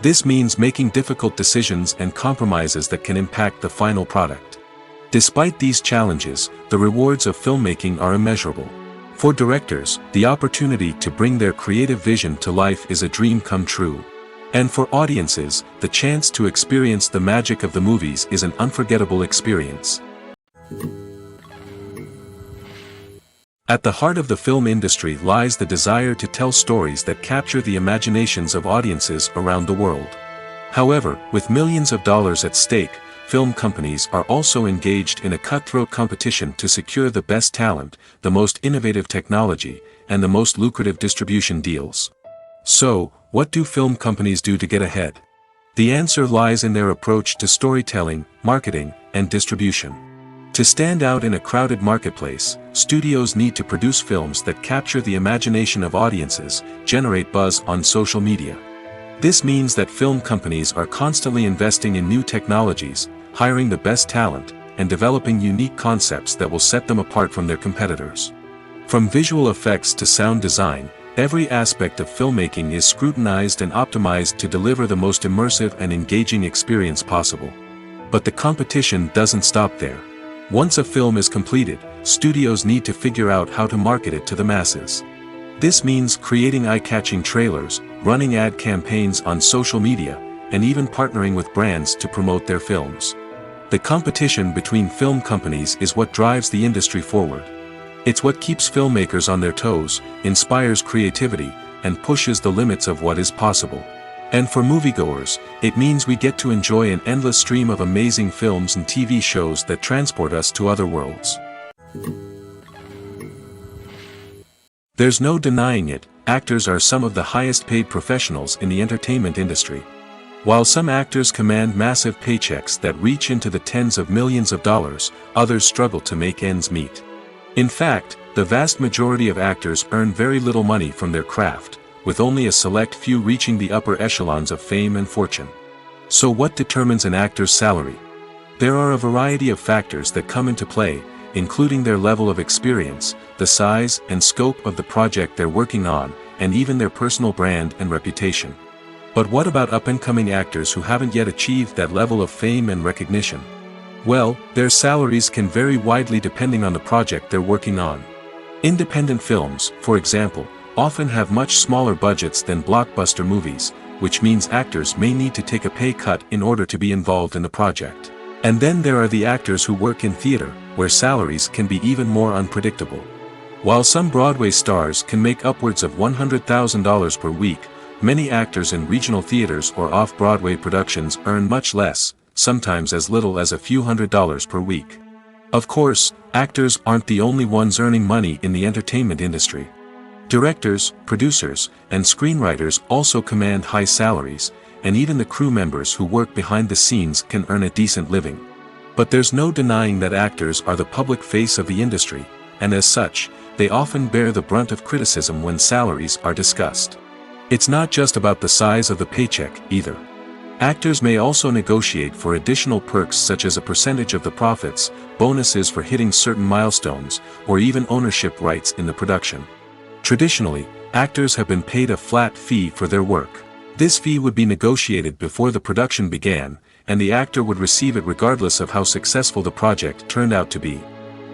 This means making difficult decisions and compromises that can impact the final product. Despite these challenges, the rewards of filmmaking are immeasurable. For directors, the opportunity to bring their creative vision to life is a dream come true. And for audiences, the chance to experience the magic of the movies is an unforgettable experience. At the heart of the film industry lies the desire to tell stories that capture the imaginations of audiences around the world. However, with millions of dollars at stake, film companies are also engaged in a cutthroat competition to secure the best talent, the most innovative technology, and the most lucrative distribution deals. So, what do film companies do to get ahead? The answer lies in their approach to storytelling, marketing, and distribution. To stand out in a crowded marketplace, studios need to produce films that capture the imagination of audiences, generate buzz on social media. This means that film companies are constantly investing in new technologies, hiring the best talent, and developing unique concepts that will set them apart from their competitors. From visual effects to sound design, every aspect of filmmaking is scrutinized and optimized to deliver the most immersive and engaging experience possible. But the competition doesn't stop there. Once a film is completed, studios need to figure out how to market it to the masses. This means creating eye-catching trailers, running ad campaigns on social media, and even partnering with brands to promote their films. The competition between film companies is what drives the industry forward. It's what keeps filmmakers on their toes, inspires creativity, and pushes the limits of what is possible. And for moviegoers, it means we get to enjoy an endless stream of amazing films and TV shows that transport us to other worlds. There's no denying it, actors are some of the highest paid professionals in the entertainment industry. While some actors command massive paychecks that reach into the tens of millions of dollars, others struggle to make ends meet. In fact, the vast majority of actors earn very little money from their craft, with only a select few reaching the upper echelons of fame and fortune. So what determines an actor's salary? There are a variety of factors that come into play, including their level of experience, the size and scope of the project they're working on, and even their personal brand and reputation. But what about up-and-coming actors who haven't yet achieved that level of fame and recognition? Well, their salaries can vary widely depending on the project they're working on. Independent films, for example, often have much smaller budgets than blockbuster movies, which means actors may need to take a pay cut in order to be involved in the project. And then there are the actors who work in theater, where salaries can be even more unpredictable. While some Broadway stars can make upwards of $100,000 per week, many actors in regional theaters or off-Broadway productions earn much less, sometimes as little as a few $100s per week. Of course, actors aren't the only ones earning money in the entertainment industry. Directors, producers, and screenwriters also command high salaries, and even the crew members who work behind the scenes can earn a decent living. But there's no denying that actors are the public face of the industry, and as such, they often bear the brunt of criticism when salaries are discussed. It's not just about the size of the paycheck, either. Actors may also negotiate for additional perks such as a percentage of the profits, bonuses for hitting certain milestones, or even ownership rights in the production. Traditionally, actors have been paid a flat fee for their work. This fee would be negotiated before the production began, and the actor would receive it regardless of how successful the project turned out to be.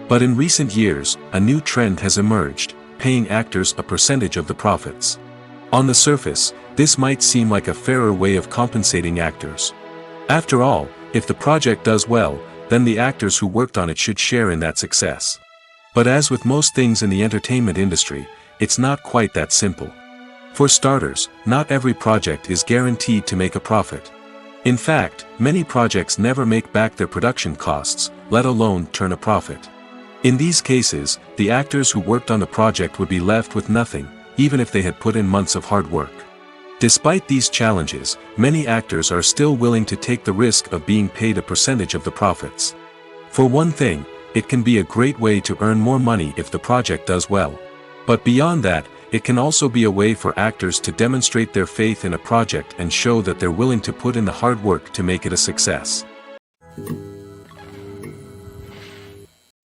But in recent years, a new trend has emerged, paying actors a percentage of the profits. On the surface, this might seem like a fairer way of compensating actors. After all, if the project does well, then the actors who worked on it should share in that success. But as with most things in the entertainment industry, it's not quite that simple. For starters, not every project is guaranteed to make a profit. In fact, many projects never make back their production costs, let alone turn a profit. In these cases, the actors who worked on the project would be left with nothing, even if they had put in months of hard work. Despite these challenges, many actors are still willing to take the risk of being paid a percentage of the profits. For one thing, it can be a great way to earn more money if the project does well. But beyond that, it can also be a way for actors to demonstrate their faith in a project and show that they're willing to put in the hard work to make it a success.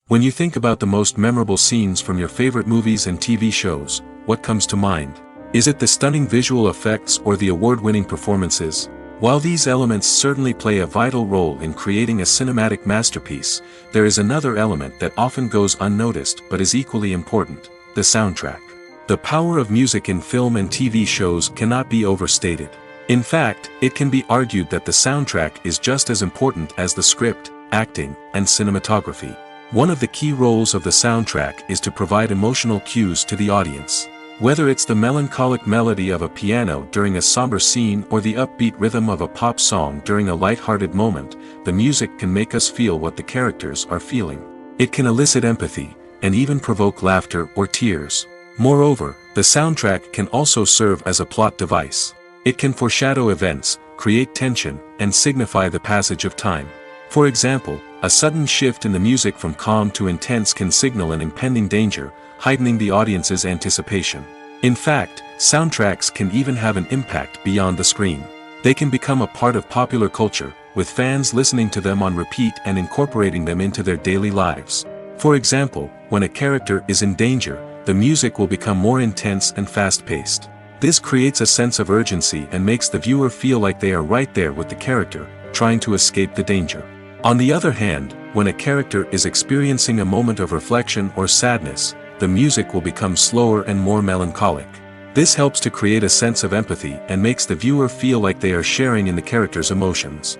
When you think about the most memorable scenes from your favorite movies and TV shows, what comes to mind? Is it the stunning visual effects or the award-winning performances? While these elements certainly play a vital role in creating a cinematic masterpiece, there is another element that often goes unnoticed but is equally important: the soundtrack. The power of music in film and TV shows cannot be overstated. In fact, it can be argued that the soundtrack is just as important as the script, acting, and cinematography. One of the key roles of the soundtrack is to provide emotional cues to the audience. Whether it's the melancholic melody of a piano during a somber scene or the upbeat rhythm of a pop song during a light-hearted moment, the music can make us feel what the characters are feeling. It can elicit empathy, and even provoke laughter or tears. Moreover, the soundtrack can also serve as a plot device. It can foreshadow events, create tension, and signify the passage of time. For example, a sudden shift in the music from calm to intense can signal an impending danger, heightening the audience's anticipation. In fact, soundtracks can even have an impact beyond the screen. They can become a part of popular culture, with fans listening to them on repeat and incorporating them into their daily lives. For example, when a character is in danger, the music will become more intense and fast-paced. This creates a sense of urgency and makes the viewer feel like they are right there with the character, trying to escape the danger. On the other hand, when a character is experiencing a moment of reflection or sadness, the music will become slower and more melancholic. This helps to create a sense of empathy and makes the viewer feel like they are sharing in the character's emotions.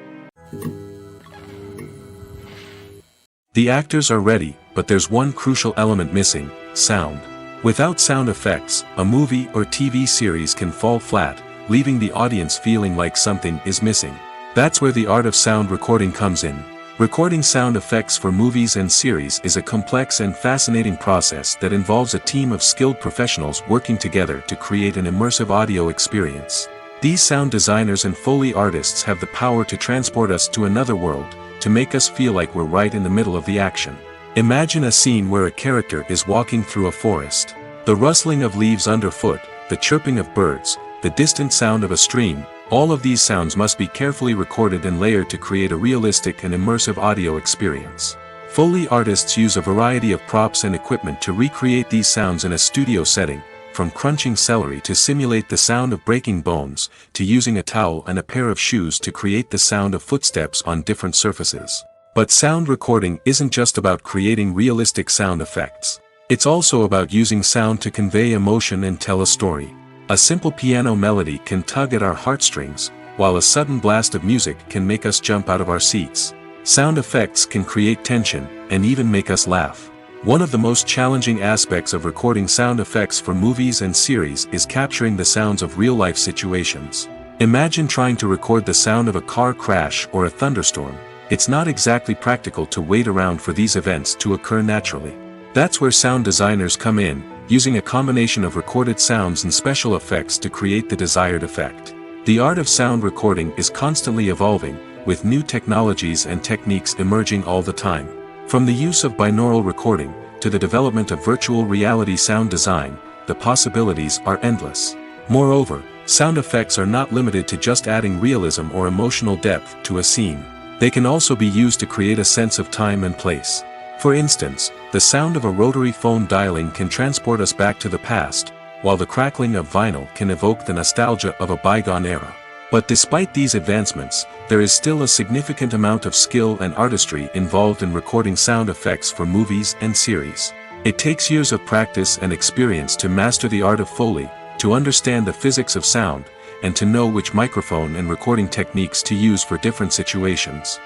The actors are ready, but there's one crucial element missing: sound. Without sound effects, a movie or TV series can fall flat, leaving the audience feeling like something is missing. That's where the art of sound recording comes in. Recording sound effects for movies and series is a complex and fascinating process that involves a team of skilled professionals working together to create an immersive audio experience. These sound designers and Foley artists have the power to transport us to another world, to make us feel like we're right in the middle of the action. Imagine a scene where a character is walking through a forest. The rustling of leaves underfoot, the chirping of birds, the distant sound of a stream, all of these sounds must be carefully recorded and layered to create a realistic and immersive audio experience. Foley artists use a variety of props and equipment to recreate these sounds in a studio setting, from crunching celery to simulate the sound of breaking bones, to using a towel and a pair of shoes to create the sound of footsteps on different surfaces. But sound recording isn't just about creating realistic sound effects. It's also about using sound to convey emotion and tell a story. A simple piano melody can tug at our heartstrings, while a sudden blast of music can make us jump out of our seats. Sound effects can create tension, and even make us laugh. One of the most challenging aspects of recording sound effects for movies and series is capturing the sounds of real-life situations. Imagine trying to record the sound of a car crash or a thunderstorm. It's not exactly practical to wait around for these events to occur naturally. That's where sound designers come in, using a combination of recorded sounds and special effects to create the desired effect. The art of sound recording is constantly evolving, with new technologies and techniques emerging all the time. From the use of binaural recording, to the development of virtual reality sound design, the possibilities are endless. Moreover, sound effects are not limited to just adding realism or emotional depth to a scene. They can also be used to create a sense of time and place. For instance, the sound of a rotary phone dialing can transport us back to the past, while the crackling of vinyl can evoke the nostalgia of a bygone era. But despite these advancements, there is still a significant amount of skill and artistry involved in recording sound effects for movies and series. It takes years of practice and experience to master the art of Foley, to understand the physics of sound, and to know which microphone and recording techniques to use for different situations.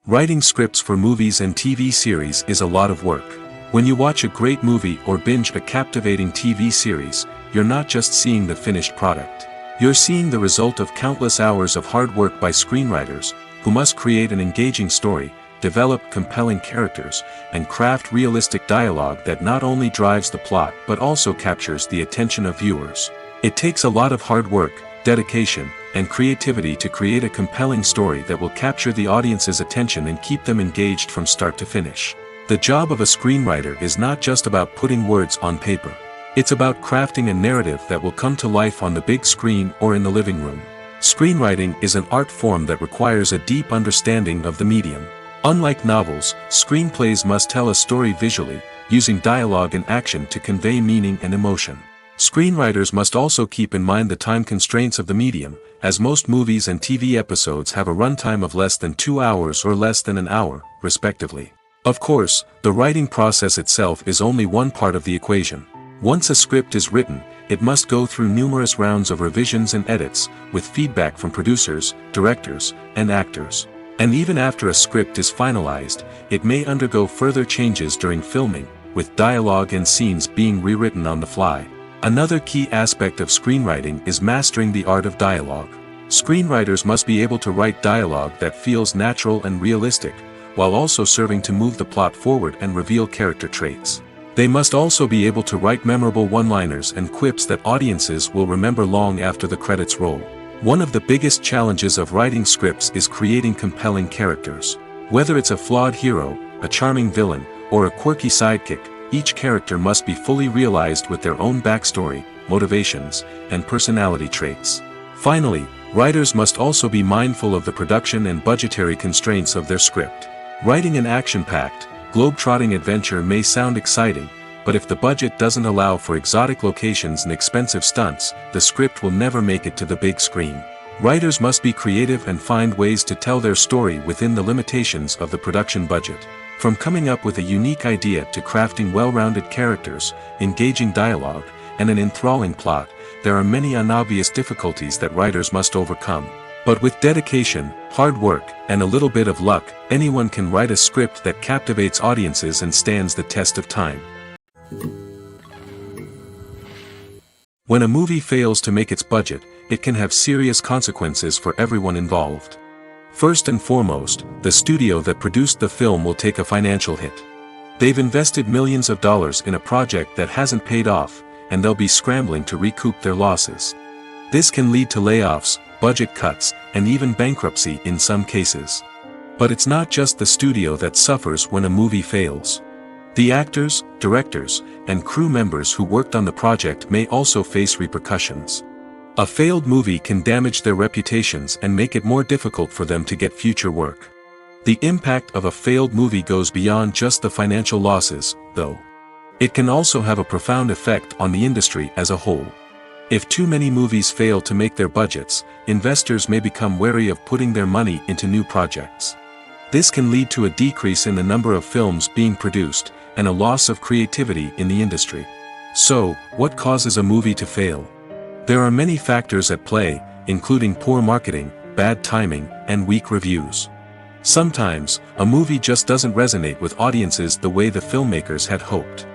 Writing scripts for movies and TV series is a lot of work. When you watch a great movie or binge a captivating TV series, you're not just seeing the finished product. You're seeing the result of countless hours of hard work by screenwriters, who must create an engaging story, develop compelling characters, and craft realistic dialogue that not only drives the plot but also captures the attention of viewers. It takes a lot of hard work, dedication, and creativity to create a compelling story that will capture the audience's attention and keep them engaged from start to finish. The job of a screenwriter is not just about putting words on paper. It's about crafting a narrative that will come to life on the big screen or in the living room. Screenwriting is an art form that requires a deep understanding of the medium. Unlike novels, screenplays must tell a story visually, using dialogue and action to convey meaning and emotion. Screenwriters must also keep in mind the time constraints of the medium, as most movies and TV episodes have a runtime of less than 2 hours or less than an hour, respectively. Of course, the writing process itself is only one part of the equation. Once a script is written, it must go through numerous rounds of revisions and edits, with feedback from producers, directors, and actors. And even after a script is finalized, it may undergo further changes during filming, with dialogue and scenes being rewritten on the fly. Another key aspect of screenwriting is mastering the art of dialogue. Screenwriters must be able to write dialogue that feels natural and realistic, while also serving to move the plot forward and reveal character traits. They must also be able to write memorable one-liners and quips that audiences will remember long after the credits roll. One of the biggest challenges of writing scripts is creating compelling characters. Whether it's a flawed hero, a charming villain, or a quirky sidekick, each character must be fully realized with their own backstory, motivations, and personality traits. Finally, writers must also be mindful of the production and budgetary constraints of their script. Writing an action-packed, globe-trotting adventure may sound exciting, but if the budget doesn't allow for exotic locations and expensive stunts, the script will never make it to the big screen. Writers must be creative and find ways to tell their story within the limitations of the production budget. From coming up with a unique idea to crafting well-rounded characters, engaging dialogue, and an enthralling plot, there are many unobvious difficulties that writers must overcome. But with dedication, hard work, and a little bit of luck, anyone can write a script that captivates audiences and stands the test of time. When a movie fails to make its budget, it can have serious consequences for everyone involved. First and foremost, the studio that produced the film will take a financial hit. They've invested millions of dollars in a project that hasn't paid off, and they'll be scrambling to recoup their losses. This can lead to layoffs, budget cuts, and even bankruptcy in some cases. But it's not just the studio that suffers when a movie fails. The actors, directors, and crew members who worked on the project may also face repercussions. A failed movie can damage their reputations and make it more difficult for them to get future work. The impact of a failed movie goes beyond just the financial losses, though. It can also have a profound effect on the industry as a whole. If too many movies fail to make their budgets, investors may become wary of putting their money into new projects. This can lead to a decrease in the number of films being produced, and a loss of creativity in the industry. So, what causes a movie to fail? There are many factors at play, including poor marketing, bad timing, and weak reviews. Sometimes, a movie just doesn't resonate with audiences the way the filmmakers had hoped.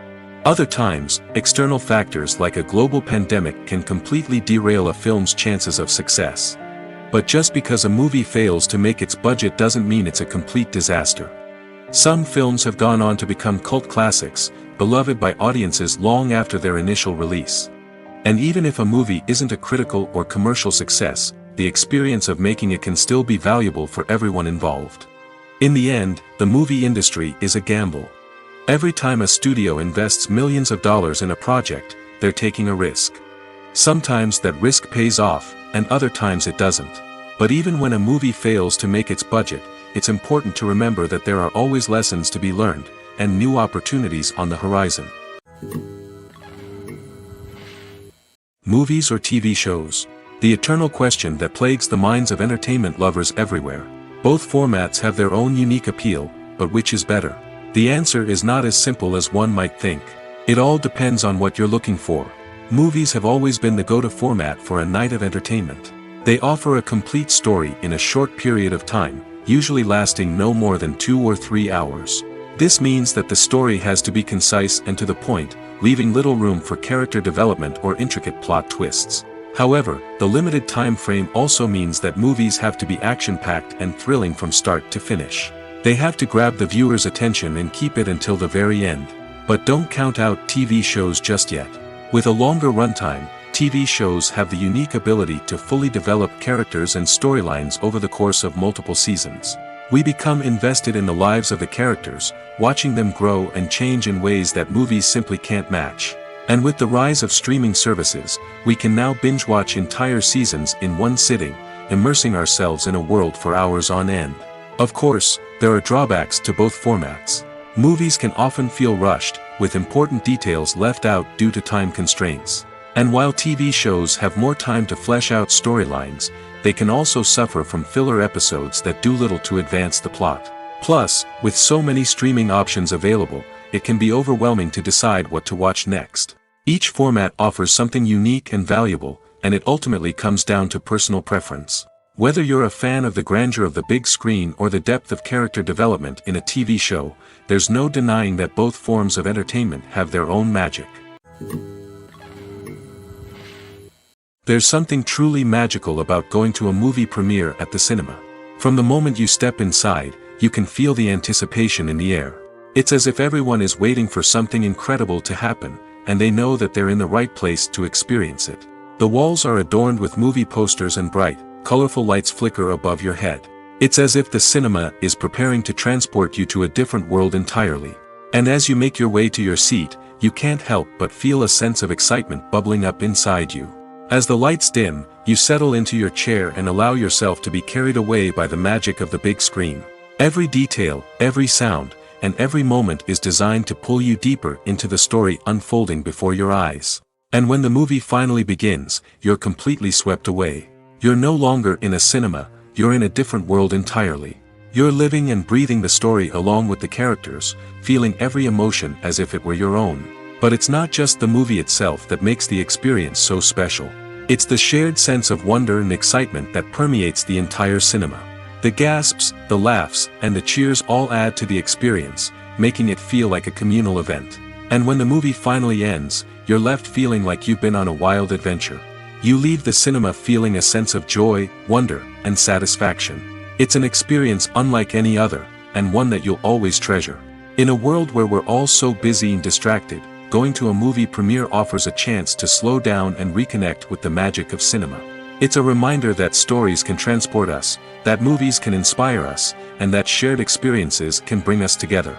Other times, external factors like a global pandemic can completely derail a film's chances of success. But just because a movie fails to make its budget doesn't mean it's a complete disaster. Some films have gone on to become cult classics, beloved by audiences long after their initial release. And even if a movie isn't a critical or commercial success, the experience of making it can still be valuable for everyone involved. In the end, the movie industry is a gamble. Every time a studio invests millions of dollars in a project, they're taking a risk. Sometimes that risk pays off, and other times it doesn't. But even when a movie fails to make its budget, it's important to remember that there are always lessons to be learned, and new opportunities on the horizon. Movies or TV shows? The eternal question that plagues the minds of entertainment lovers everywhere. Both formats have their own unique appeal, but which is better? The answer is not as simple as one might think. It all depends on what you're looking for. Movies have always been the go-to format for a night of entertainment. They offer a complete story in a short period of time, usually lasting no more than 2 or 3 hours. This means that the story has to be concise and to the point, leaving little room for character development or intricate plot twists. However, the limited time frame also means that movies have to be action-packed and thrilling from start to finish. They have to grab the viewer's attention and keep it until the very end. But don't count out TV shows just yet. With a longer runtime, TV shows have the unique ability to fully develop characters and storylines over the course of multiple seasons. We become invested in the lives of the characters, watching them grow and change in ways that movies simply can't match. And with the rise of streaming services, we can now binge-watch entire seasons in one sitting, immersing ourselves in a world for hours on end. Of course, there are drawbacks to both formats. Movies can often feel rushed, with important details left out due to time constraints. And while TV shows have more time to flesh out storylines, they can also suffer from filler episodes that do little to advance the plot. Plus, with so many streaming options available, it can be overwhelming to decide what to watch next. Each format offers something unique and valuable, and it ultimately comes down to personal preference. Whether you're a fan of the grandeur of the big screen or the depth of character development in a TV show, there's no denying that both forms of entertainment have their own magic. There's something truly magical about going to a movie premiere at the cinema. From the moment you step inside, you can feel the anticipation in the air. It's as if everyone is waiting for something incredible to happen, and they know that they're in the right place to experience it. The walls are adorned with movie posters and bright, colorful lights flicker above your head. It's as if the cinema is preparing to transport you to a different world entirely. And as you make your way to your seat, you can't help but feel a sense of excitement bubbling up inside you. As the lights dim, you settle into your chair and allow yourself to be carried away by the magic of the big screen. Every detail, every sound, and every moment is designed to pull you deeper into the story unfolding before your eyes. And when the movie finally begins, you're completely swept away. You're no longer in a cinema, you're in a different world entirely. You're living and breathing the story along with the characters, feeling every emotion as if it were your own. But it's not just the movie itself that makes the experience so special. It's the shared sense of wonder and excitement that permeates the entire cinema. The gasps, the laughs, and the cheers all add to the experience, making it feel like a communal event. And when the movie finally ends, you're left feeling like you've been on a wild adventure. You leave the cinema feeling a sense of joy, wonder, and satisfaction. It's an experience unlike any other, and one that you'll always treasure. In a world where we're all so busy and distracted, going to a movie premiere offers a chance to slow down and reconnect with the magic of cinema. It's a reminder that stories can transport us, that movies can inspire us, and that shared experiences can bring us together.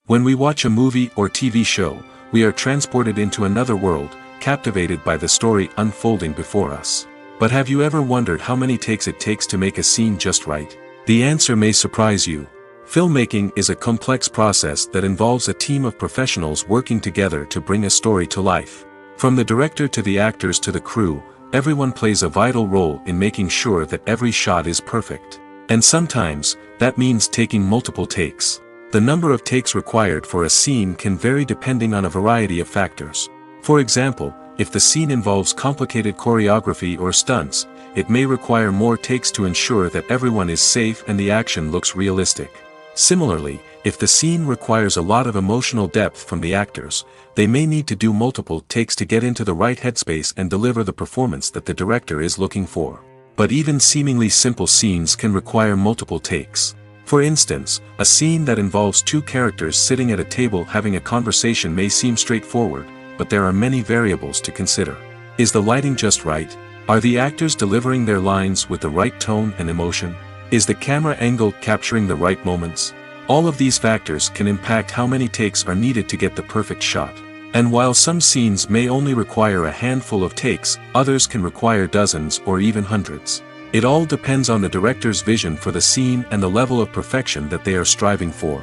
When we watch a movie or TV show, we are transported into another world, captivated by the story unfolding before us. But have you ever wondered how many takes it takes to make a scene just right? The answer may surprise you. Filmmaking is a complex process that involves a team of professionals working together to bring a story to life. From the director to the actors to the crew, everyone plays a vital role in making sure that every shot is perfect. And sometimes, that means taking multiple takes. The number of takes required for a scene can vary depending on a variety of factors. For example, if the scene involves complicated choreography or stunts, it may require more takes to ensure that everyone is safe and the action looks realistic. Similarly, if the scene requires a lot of emotional depth from the actors, they may need to do multiple takes to get into the right headspace and deliver the performance that the director is looking for. But even seemingly simple scenes can require multiple takes. For instance, a scene that involves two characters sitting at a table having a conversation may seem straightforward, but there are many variables to consider. Is the lighting just right? Are the actors delivering their lines with the right tone and emotion? Is the camera angle capturing the right moments? All of these factors can impact how many takes are needed to get the perfect shot. And while some scenes may only require a handful of takes, others can require dozens or even hundreds. It all depends on the director's vision for the scene and the level of perfection that they are striving for.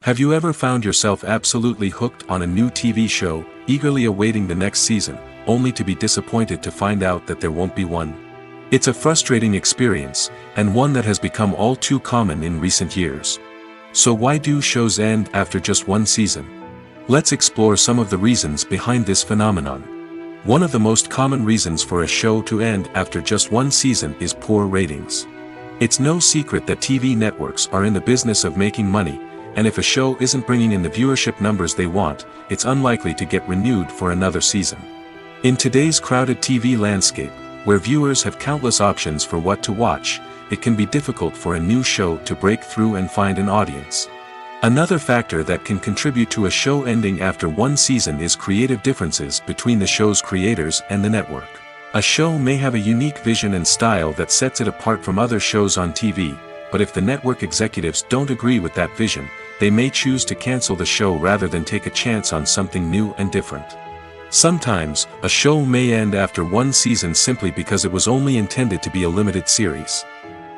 Have you ever found yourself absolutely hooked on a new TV show, eagerly awaiting the next season, only to be disappointed to find out that there won't be one? It's a frustrating experience, and one that has become all too common in recent years. So why do shows end after just one season? Let's explore some of the reasons behind this phenomenon. One of the most common reasons for a show to end after just one season is poor ratings. It's no secret that TV networks are in the business of making money, and if a show isn't bringing in the viewership numbers they want, it's unlikely to get renewed for another season. In today's crowded TV landscape, where viewers have countless options for what to watch, it can be difficult for a new show to break through and find an audience. Another factor that can contribute to a show ending after one season is creative differences between the show's creators and the network. A show may have a unique vision and style that sets it apart from other shows on TV, but if the network executives don't agree with that vision, they may choose to cancel the show rather than take a chance on something new and different. Sometimes, a show may end after one season simply because it was only intended to be a limited series.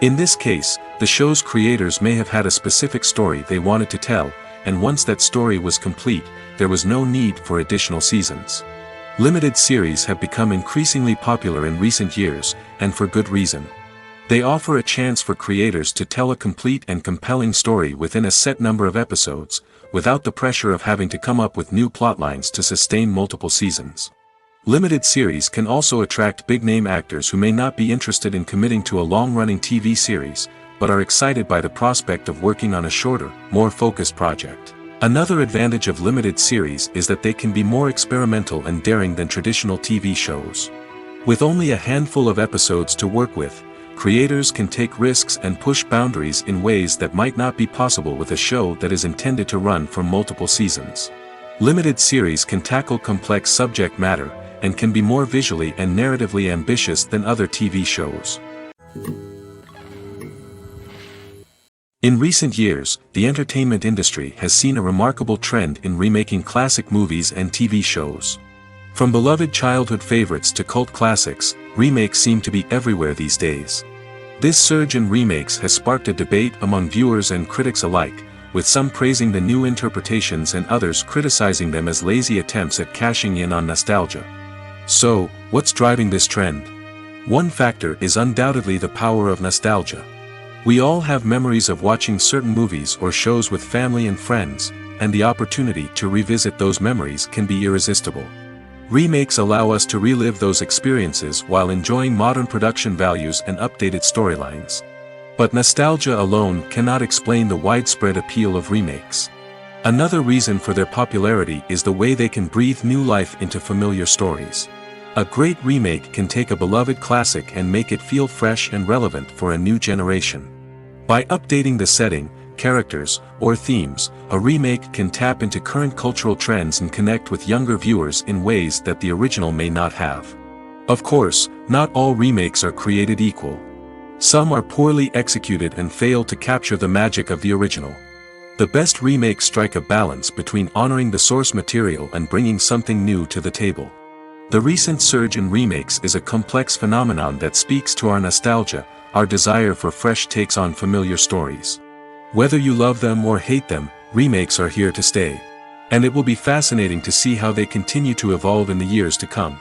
In this case, the show's creators may have had a specific story they wanted to tell, and once that story was complete, there was no need for additional seasons. Limited series have become increasingly popular in recent years, and for good reason. They offer a chance for creators to tell a complete and compelling story within a set number of episodes, without the pressure of having to come up with new plotlines to sustain multiple seasons. Limited series can also attract big-name actors who may not be interested in committing to a long-running TV series, but are excited by the prospect of working on a shorter, more focused project. Another advantage of limited series is that they can be more experimental and daring than traditional TV shows. With only a handful of episodes to work with, creators can take risks and push boundaries in ways that might not be possible with a show that is intended to run for multiple seasons. Limited series can tackle complex subject matter, and can be more visually and narratively ambitious than other TV shows. In recent years, the entertainment industry has seen a remarkable trend in remaking classic movies and TV shows. From beloved childhood favorites to cult classics, remakes seem to be everywhere these days. This surge in remakes has sparked a debate among viewers and critics alike, with some praising the new interpretations and others criticizing them as lazy attempts at cashing in on nostalgia. So, what's driving this trend? One factor is undoubtedly the power of nostalgia. We all have memories of watching certain movies or shows with family and friends, and the opportunity to revisit those memories can be irresistible. Remakes allow us to relive those experiences while enjoying modern production values and updated storylines. But nostalgia alone cannot explain the widespread appeal of remakes. Another reason for their popularity is the way they can breathe new life into familiar stories. A great remake can take a beloved classic and make it feel fresh and relevant for a new generation. By updating the setting, characters, or themes, a remake can tap into current cultural trends and connect with younger viewers in ways that the original may not have. Of course, not all remakes are created equal. Some are poorly executed and fail to capture the magic of the original. The best remakes strike a balance between honoring the source material and bringing something new to the table. The recent surge in remakes is a complex phenomenon that speaks to our nostalgia, our desire for fresh takes on familiar stories. Whether you love them or hate them, remakes are here to stay. And it will be fascinating to see how they continue to evolve in the years to come.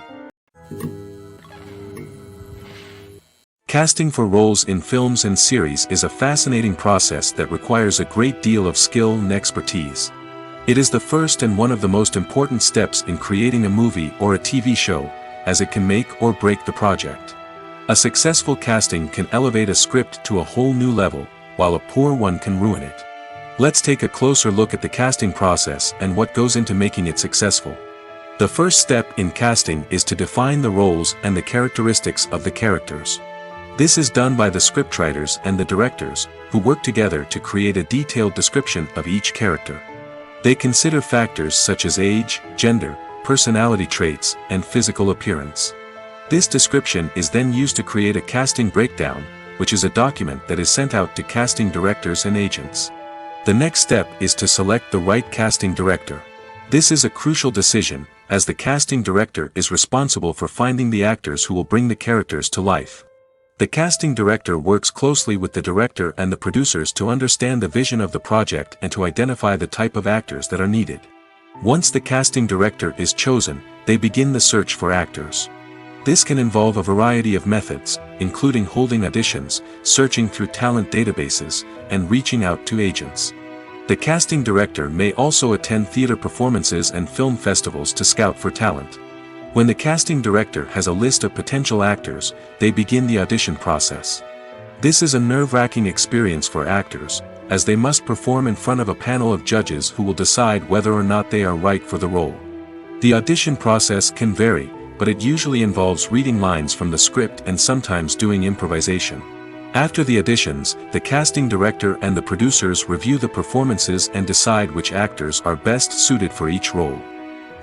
Casting for roles in films and series is a fascinating process that requires a great deal of skill and expertise. It is the first and one of the most important steps in creating a movie or a TV show, as it can make or break the project. A successful casting can elevate a script to a whole new level, while a poor one can ruin it. Let's take a closer look at the casting process and what goes into making it successful. The first step in casting is to define the roles and the characteristics of the characters. This is done by the scriptwriters and the directors, who work together to create a detailed description of each character. They consider factors such as age, gender, personality traits, and physical appearance. This description is then used to create a casting breakdown, which is a document that is sent out to casting directors and agents. The next step is to select the right casting director. This is a crucial decision, as the casting director is responsible for finding the actors who will bring the characters to life. The casting director works closely with the director and the producers to understand the vision of the project and to identify the type of actors that are needed. Once the casting director is chosen, they begin the search for actors. This can involve a variety of methods, including holding auditions, searching through talent databases, and reaching out to agents. The casting director may also attend theater performances and film festivals to scout for talent. When the casting director has a list of potential actors, they begin the audition process. This is a nerve-wracking experience for actors, as they must perform in front of a panel of judges who will decide whether or not they are right for the role. The audition process can vary, but it usually involves reading lines from the script and sometimes doing improvisation. After the auditions, the casting director and the producers review the performances and decide which actors are best suited for each role.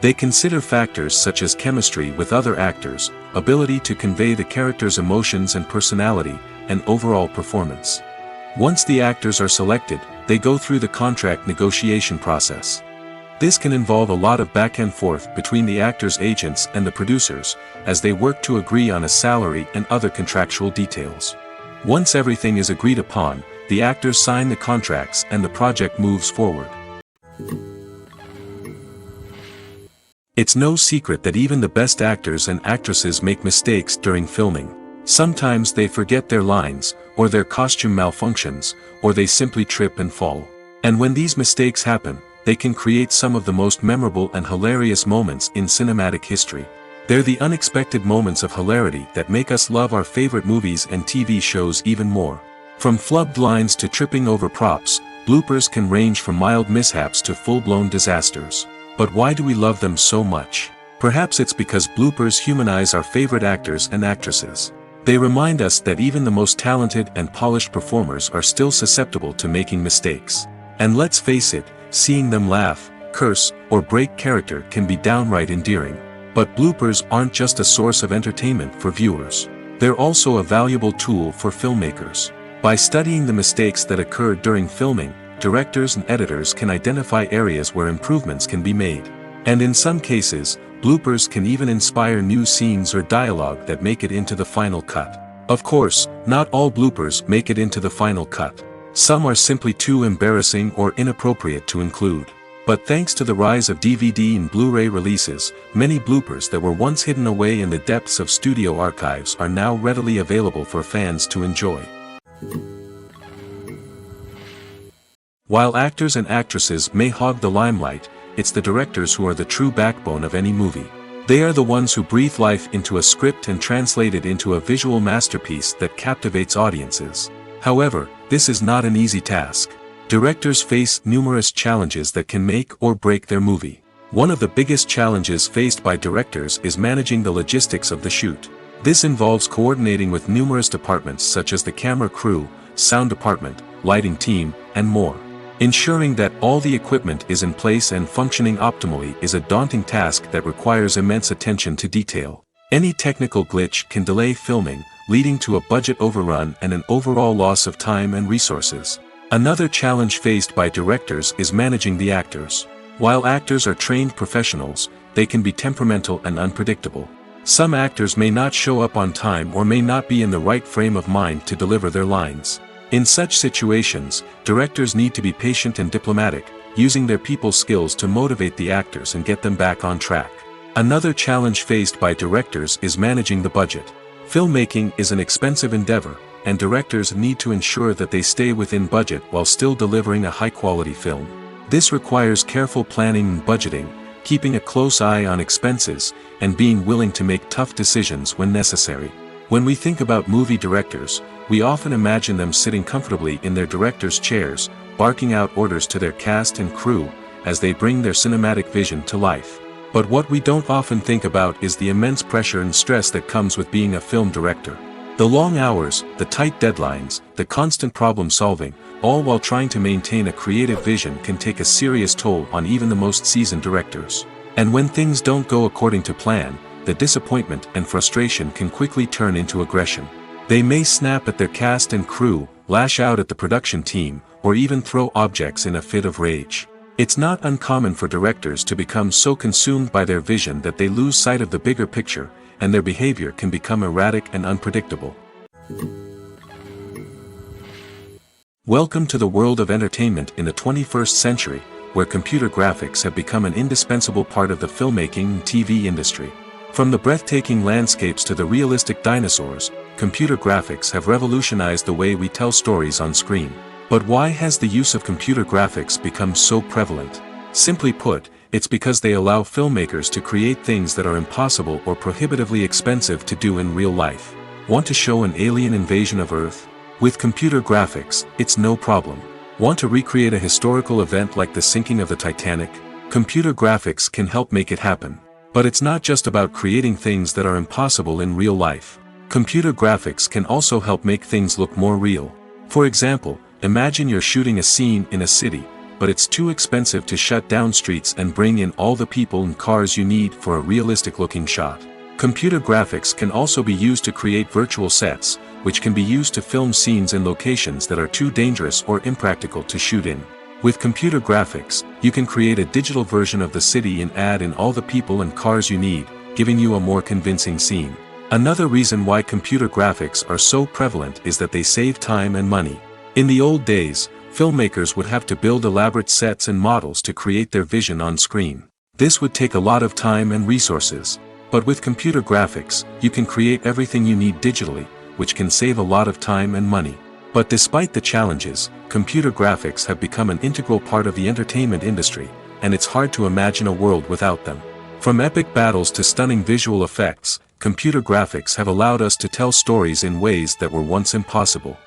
They consider factors such as chemistry with other actors, ability to convey the character's emotions and personality, and overall performance. Once the actors are selected, they go through the contract negotiation process. This can involve a lot of back and forth between the actors' agents and the producers, as they work to agree on a salary and other contractual details. Once everything is agreed upon, the actors sign the contracts and the project moves forward. It's no secret that even the best actors and actresses make mistakes during filming. Sometimes they forget their lines, or their costume malfunctions, or they simply trip and fall. And when these mistakes happen, they can create some of the most memorable and hilarious moments in cinematic history. They're the unexpected moments of hilarity that make us love our favorite movies and TV shows even more. From flubbed lines to tripping over props, bloopers can range from mild mishaps to full-blown disasters. But why do we love them so much? Perhaps it's because bloopers humanize our favorite actors and actresses. They remind us that even the most talented and polished performers are still susceptible to making mistakes. And let's face it, seeing them laugh, curse, or break character can be downright endearing. But bloopers aren't just a source of entertainment for viewers. They're also a valuable tool for filmmakers. By studying the mistakes that occurred during filming, directors and editors can identify areas where improvements can be made. And in some cases, bloopers can even inspire new scenes or dialogue that make it into the final cut. Of course, not all bloopers make it into the final cut. Some are simply too embarrassing or inappropriate to include. But thanks to the rise of DVD and Blu-ray releases, many bloopers that were once hidden away in the depths of studio archives are now readily available for fans to enjoy. While actors and actresses may hog the limelight, it's the directors who are the true backbone of any movie. They are the ones who breathe life into a script and translate it into a visual masterpiece that captivates audiences. However, this is not an easy task. Directors face numerous challenges that can make or break their movie. One of the biggest challenges faced by directors is managing the logistics of the shoot. This involves coordinating with numerous departments such as the camera crew, sound department, lighting team, and more. Ensuring that all the equipment is in place and functioning optimally is a daunting task that requires immense attention to detail. Any technical glitch can delay filming, leading to a budget overrun and an overall loss of time and resources. Another challenge faced by directors is managing the actors. While actors are trained professionals, they can be temperamental and unpredictable. Some actors may not show up on time or may not be in the right frame of mind to deliver their lines. In such situations, directors need to be patient and diplomatic, using their people skills to motivate the actors and get them back on track. Another challenge faced by directors is managing the budget. Filmmaking is an expensive endeavor, and directors need to ensure that they stay within budget while still delivering a high-quality film. This requires careful planning and budgeting, keeping a close eye on expenses, and being willing to make tough decisions when necessary. When we think about movie directors, we often imagine them sitting comfortably in their director's chairs, barking out orders to their cast and crew, as they bring their cinematic vision to life. But what we don't often think about is the immense pressure and stress that comes with being a film director. The long hours, the tight deadlines, the constant problem solving, all while trying to maintain a creative vision can take a serious toll on even the most seasoned directors. And when things don't go according to plan, the disappointment and frustration can quickly turn into aggression. They may snap at their cast and crew, lash out at the production team, or even throw objects in a fit of rage. It's not uncommon for directors to become so consumed by their vision that they lose sight of the bigger picture, and their behavior can become erratic and unpredictable. Welcome to the world of entertainment in the 21st century, where computer graphics have become an indispensable part of the filmmaking and TV industry. From the breathtaking landscapes to the realistic dinosaurs, computer graphics have revolutionized the way we tell stories on screen. But why has the use of computer graphics become so prevalent? Simply put, it's because they allow filmmakers to create things that are impossible or prohibitively expensive to do in real life. Want to show an alien invasion of Earth? With computer graphics, it's no problem. Want to recreate a historical event like the sinking of the Titanic? Computer graphics can help make it happen. But it's not just about creating things that are impossible in real life. Computer graphics can also help make things look more real. For example, imagine you're shooting a scene in a city, but it's too expensive to shut down streets and bring in all the people and cars you need for a realistic-looking shot. Computer graphics can also be used to create virtual sets, which can be used to film scenes in locations that are too dangerous or impractical to shoot in. With computer graphics, you can create a digital version of the city and add in all the people and cars you need, giving you a more convincing scene. Another reason why computer graphics are so prevalent is that they save time and money. In the old days, filmmakers would have to build elaborate sets and models to create their vision on screen. This would take a lot of time and resources. But with computer graphics, you can create everything you need digitally, which can save a lot of time and money. But despite the challenges, computer graphics have become an integral part of the entertainment industry, and it's hard to imagine a world without them. From epic battles to stunning visual effects, computer graphics have allowed us to tell stories in ways that were once impossible.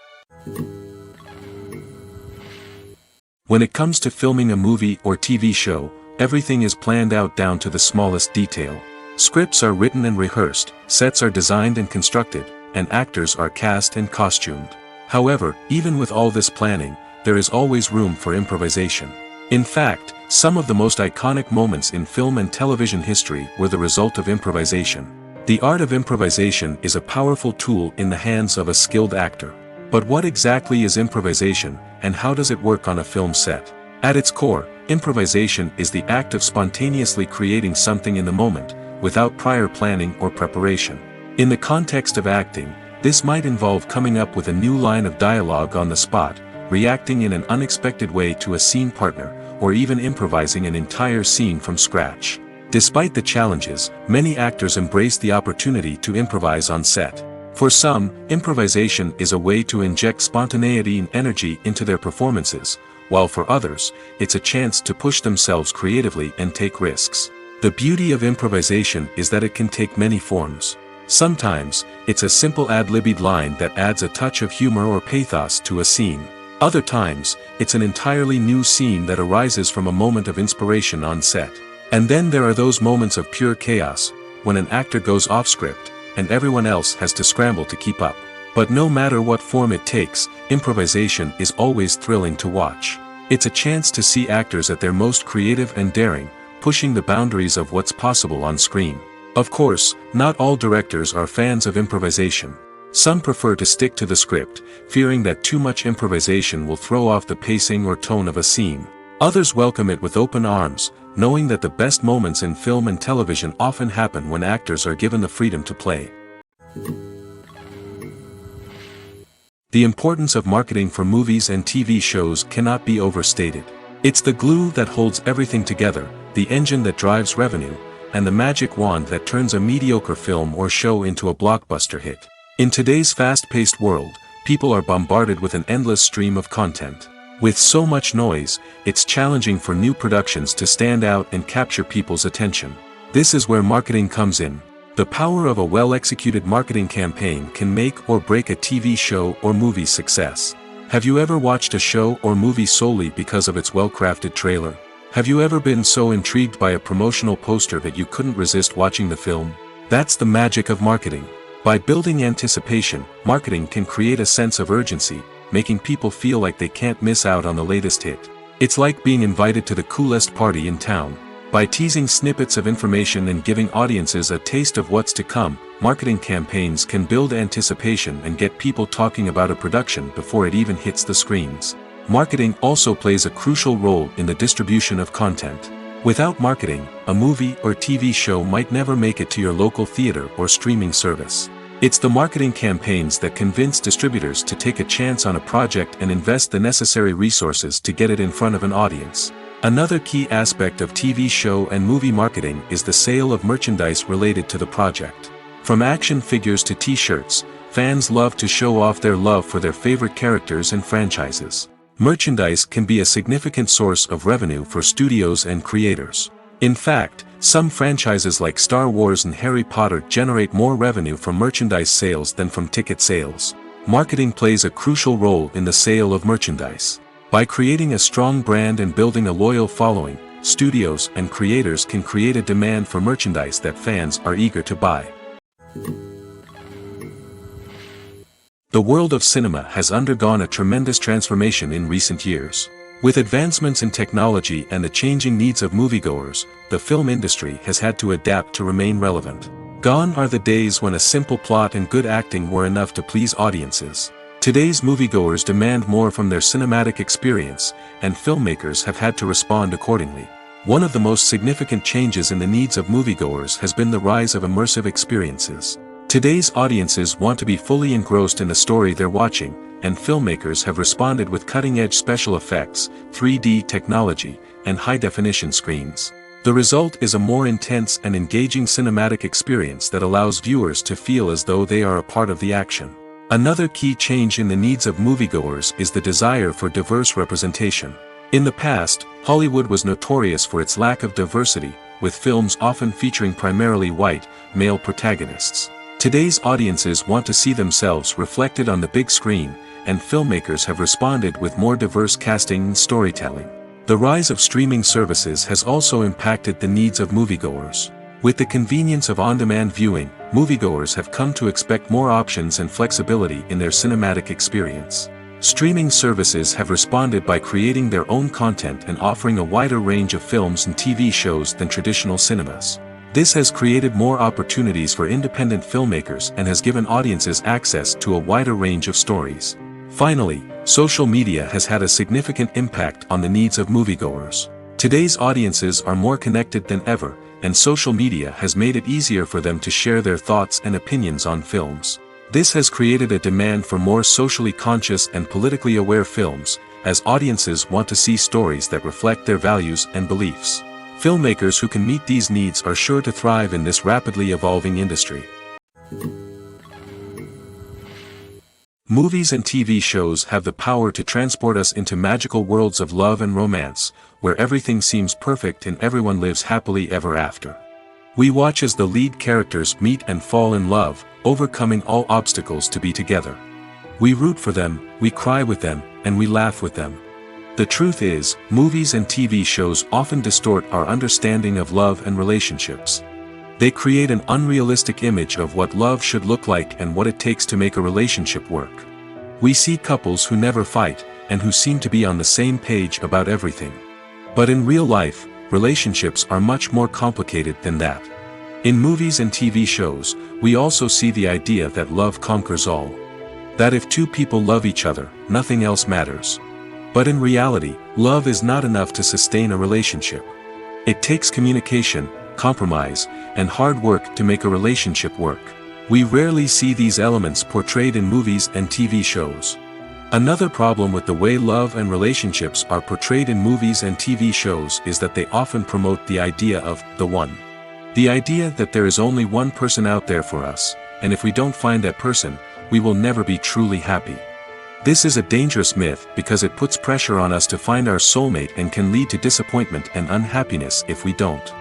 When it comes to filming a movie or TV show, everything is planned out down to the smallest detail. Scripts are written and rehearsed, sets are designed and constructed, and actors are cast and costumed. However, even with all this planning, there is always room for improvisation. In fact, some of the most iconic moments in film and television history were the result of improvisation. The art of improvisation is a powerful tool in the hands of a skilled actor. But what exactly is improvisation, and how does it work on a film set? At its core, improvisation is the act of spontaneously creating something in the moment, without prior planning or preparation. In the context of acting, this might involve coming up with a new line of dialogue on the spot, reacting in an unexpected way to a scene partner, or even improvising an entire scene from scratch. Despite the challenges, many actors embrace the opportunity to improvise on set. For some, improvisation is a way to inject spontaneity and energy into their performances, while for others, it's a chance to push themselves creatively and take risks. The beauty of improvisation is that it can take many forms. Sometimes, it's a simple ad-libbed line that adds a touch of humor or pathos to a scene. Other times, it's an entirely new scene that arises from a moment of inspiration on set. And then there are those moments of pure chaos, when an actor goes off script, and everyone else has to scramble to keep up. But no matter what form it takes, improvisation is always thrilling to watch. It's a chance to see actors at their most creative and daring, pushing the boundaries of what's possible on screen. Of course, not all directors are fans of improvisation. Some prefer to stick to the script, fearing that too much improvisation will throw off the pacing or tone of a scene. Others welcome it with open arms, knowing that the best moments in film and television often happen when actors are given the freedom to play. The importance of marketing for movies and TV shows cannot be overstated. It's the glue that holds everything together, the engine that drives revenue, and the magic wand that turns a mediocre film or show into a blockbuster hit. In today's fast-paced world, people are bombarded with an endless stream of content. With so much noise, it's challenging for new productions to stand out and capture people's attention. This is where marketing comes in. The power of a well-executed marketing campaign can make or break a TV show or movie's success. Have you ever watched a show or movie solely because of its well-crafted trailer? Have you ever been so intrigued by a promotional poster that you couldn't resist watching the film? That's the magic of marketing. By building anticipation, marketing can create a sense of urgency, making people feel like they can't miss out on the latest hit. It's like being invited to the coolest party in town. By teasing snippets of information and giving audiences a taste of what's to come, marketing campaigns can build anticipation and get people talking about a production before it even hits the screens. Marketing also plays a crucial role in the distribution of content. Without marketing, a movie or TV show might never make it to your local theater or streaming service. It's the marketing campaigns that convince distributors to take a chance on a project and invest the necessary resources to get it in front of an audience. Another key aspect of TV show and movie marketing is the sale of merchandise related to the project. From action figures to t-shirts, fans love to show off their love for their favorite characters and franchises. Merchandise can be a significant source of revenue for studios and creators. In fact, some franchises like Star Wars and Harry Potter generate more revenue from merchandise sales than from ticket sales. Marketing plays a crucial role in the sale of merchandise. By creating a strong brand and building a loyal following, studios and creators can create a demand for merchandise that fans are eager to buy. The world of cinema has undergone a tremendous transformation in recent years. With advancements in technology and the changing needs of moviegoers, the film industry has had to adapt to remain relevant. Gone are the days when a simple plot and good acting were enough to please audiences. Today's moviegoers demand more from their cinematic experience, and filmmakers have had to respond accordingly. One of the most significant changes in the needs of moviegoers has been the rise of immersive experiences. Today's audiences want to be fully engrossed in the story they're watching, and filmmakers have responded with cutting-edge special effects, 3D technology, and high-definition screens. The result is a more intense and engaging cinematic experience that allows viewers to feel as though they are a part of the action. Another key change in the needs of moviegoers is the desire for diverse representation. In the past, Hollywood was notorious for its lack of diversity, with films often featuring primarily white, male protagonists. Today's audiences want to see themselves reflected on the big screen, and filmmakers have responded with more diverse casting and storytelling. The rise of streaming services has also impacted the needs of moviegoers. With the convenience of on-demand viewing, moviegoers have come to expect more options and flexibility in their cinematic experience. Streaming services have responded by creating their own content and offering a wider range of films and TV shows than traditional cinemas. This has created more opportunities for independent filmmakers and has given audiences access to a wider range of stories. Finally, social media has had a significant impact on the needs of moviegoers. Today's audiences are more connected than ever, and social media has made it easier for them to share their thoughts and opinions on films. This has created a demand for more socially conscious and politically aware films, as audiences want to see stories that reflect their values and beliefs. Filmmakers who can meet these needs are sure to thrive in this rapidly evolving industry. Movies and TV shows have the power to transport us into magical worlds of love and romance, where everything seems perfect and everyone lives happily ever after. We watch as the lead characters meet and fall in love, overcoming all obstacles to be together. We root for them, we cry with them, and we laugh with them. The truth is, movies and TV shows often distort our understanding of love and relationships. They create an unrealistic image of what love should look like and what it takes to make a relationship work. We see couples who never fight, and who seem to be on the same page about everything. But in real life, relationships are much more complicated than that. In movies and TV shows, we also see the idea that love conquers all. That if two people love each other, nothing else matters. But in reality, love is not enough to sustain a relationship. It takes communication, compromise, and hard work to make a relationship work. We rarely see these elements portrayed in movies and TV shows. Another problem with the way love and relationships are portrayed in movies and TV shows is that they often promote the idea of the one. The idea that there is only one person out there for us, and if we don't find that person, we will never be truly happy. This is a dangerous myth because it puts pressure on us to find our soulmate and can lead to disappointment and unhappiness if we don't.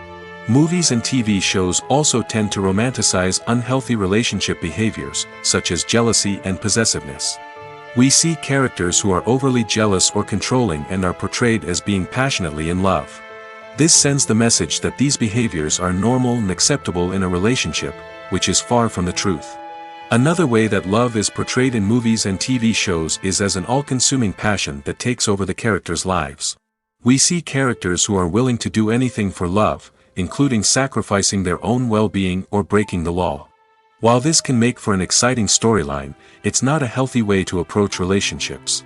Movies and TV shows also tend to romanticize unhealthy relationship behaviors, such as jealousy and possessiveness. We see characters who are overly jealous or controlling and are portrayed as being passionately in love. This sends the message that these behaviors are normal and acceptable in a relationship, which is far from the truth. Another way that love is portrayed in movies and TV shows is as an all-consuming passion that takes over the characters' lives. We see characters who are willing to do anything for love, including sacrificing their own well-being or breaking the law. While this can make for an exciting storyline, it's not a healthy way to approach relationships.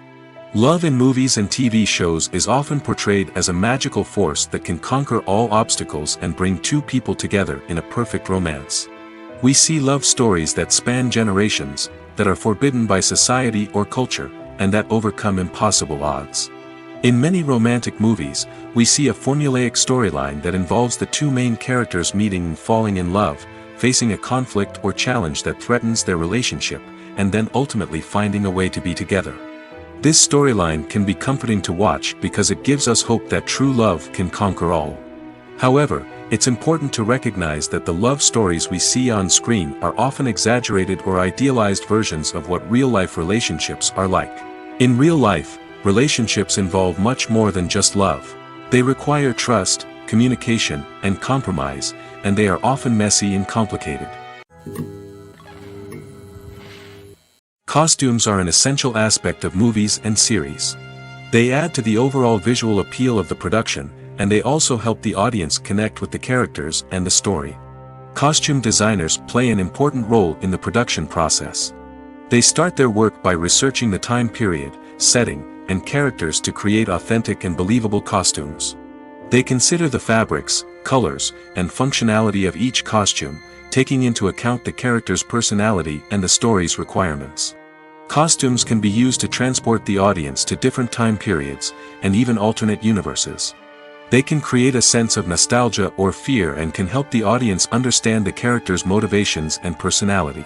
Love in movies and TV shows is often portrayed as a magical force that can conquer all obstacles and bring two people together in a perfect romance. We see love stories that span generations, that are forbidden by society or culture, and that overcome impossible odds. In many romantic movies, we see a formulaic storyline that involves the two main characters meeting and falling in love, facing a conflict or challenge that threatens their relationship, and then ultimately finding a way to be together. This storyline can be comforting to watch because it gives us hope that true love can conquer all. However, it's important to recognize that the love stories we see on screen are often exaggerated or idealized versions of what real-life relationships are like. In real life, relationships involve much more than just love. They require trust, communication, and compromise, and they are often messy and complicated. Costumes are an essential aspect of movies and series. They add to the overall visual appeal of the production, and they also help the audience connect with the characters and the story. Costume designers play an important role in the production process. They start their work by researching the time period, setting, and characters to create authentic and believable costumes. They consider the fabrics, colors, and functionality of each costume, taking into account the character's personality and the story's requirements. Costumes can be used to transport the audience to different time periods, and even alternate universes. They can create a sense of nostalgia or fear and can help the audience understand the character's motivations and personality.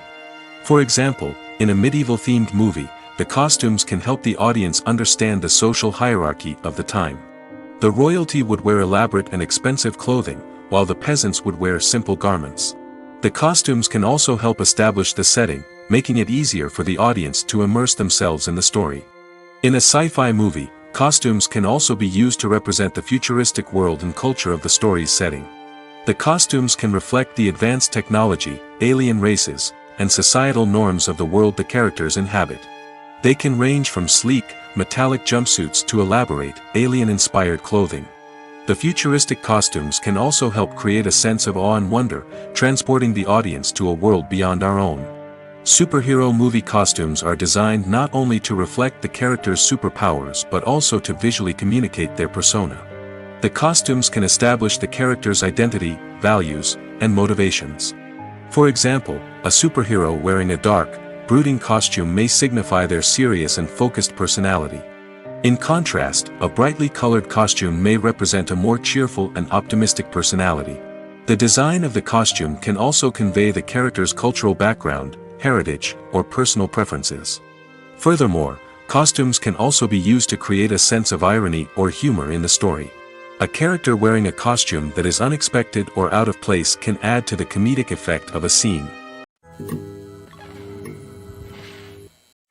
For example, in a medieval-themed movie, the costumes can help the audience understand the social hierarchy of the time. The royalty would wear elaborate and expensive clothing, while the peasants would wear simple garments. The costumes can also help establish the setting, making it easier for the audience to immerse themselves in the story. In a sci-fi movie, costumes can also be used to represent the futuristic world and culture of the story's setting. The costumes can reflect the advanced technology, alien races, and societal norms of the world the characters inhabit. They can range from sleek, metallic jumpsuits to elaborate, alien-inspired clothing. The futuristic costumes can also help create a sense of awe and wonder, transporting the audience to a world beyond our own. Superhero movie costumes are designed not only to reflect the character's superpowers but also to visually communicate their persona. The costumes can establish the character's identity, values, and motivations. For example, a superhero wearing a dark, brooding costume may signify their serious and focused personality. In contrast, a brightly colored costume may represent a more cheerful and optimistic personality. The design of the costume can also convey the character's cultural background, heritage, or personal preferences. Furthermore, costumes can also be used to create a sense of irony or humor in the story. A character wearing a costume that is unexpected or out of place can add to the comedic effect of a scene.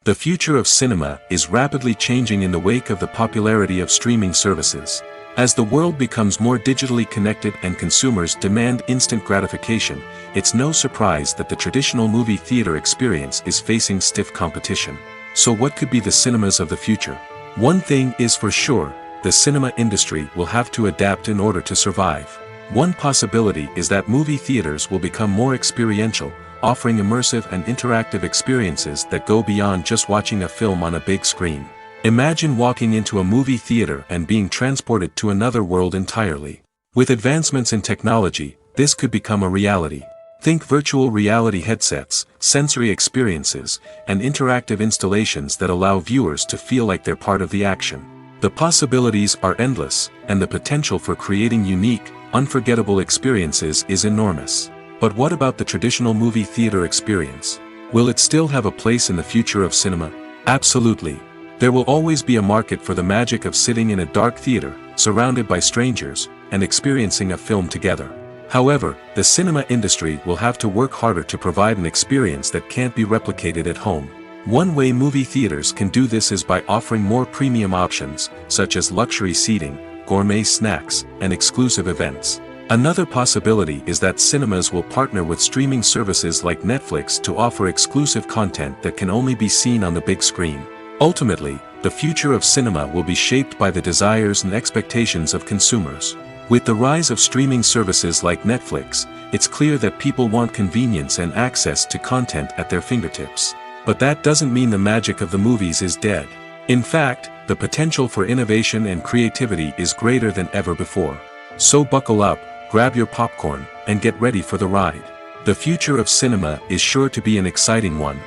The future of cinema is rapidly changing in the wake of the popularity of streaming services. As the world becomes more digitally connected and consumers demand instant gratification, it's no surprise that the traditional movie theater experience is facing stiff competition. So what could be the cinemas of the future? One thing is for sure, the cinema industry will have to adapt in order to survive. One possibility is that movie theaters will become more experiential, offering immersive and interactive experiences that go beyond just watching a film on a big screen. Imagine walking into a movie theater and being transported to another world entirely. With advancements in technology, this could become a reality. Think virtual reality headsets, sensory experiences, and interactive installations that allow viewers to feel like they're part of the action. The possibilities are endless, and the potential for creating unique, unforgettable experiences is enormous. But what about the traditional movie theater experience? Will it still have a place in the future of cinema? Absolutely. There will always be a market for the magic of sitting in a dark theater, surrounded by strangers, and experiencing a film together. However, the cinema industry will have to work harder to provide an experience that can't be replicated at home. One way movie theaters can do this is by offering more premium options, such as luxury seating, gourmet snacks, and exclusive events. Another possibility is that cinemas will partner with streaming services like Netflix to offer exclusive content that can only be seen on the big screen. Ultimately, the future of cinema will be shaped by the desires and expectations of consumers. With the rise of streaming services like Netflix, it's clear that people want convenience and access to content at their fingertips. But that doesn't mean the magic of the movies is dead. In fact, the potential for innovation and creativity is greater than ever before. So buckle up, grab your popcorn, and get ready for the ride. The future of cinema is sure to be an exciting one.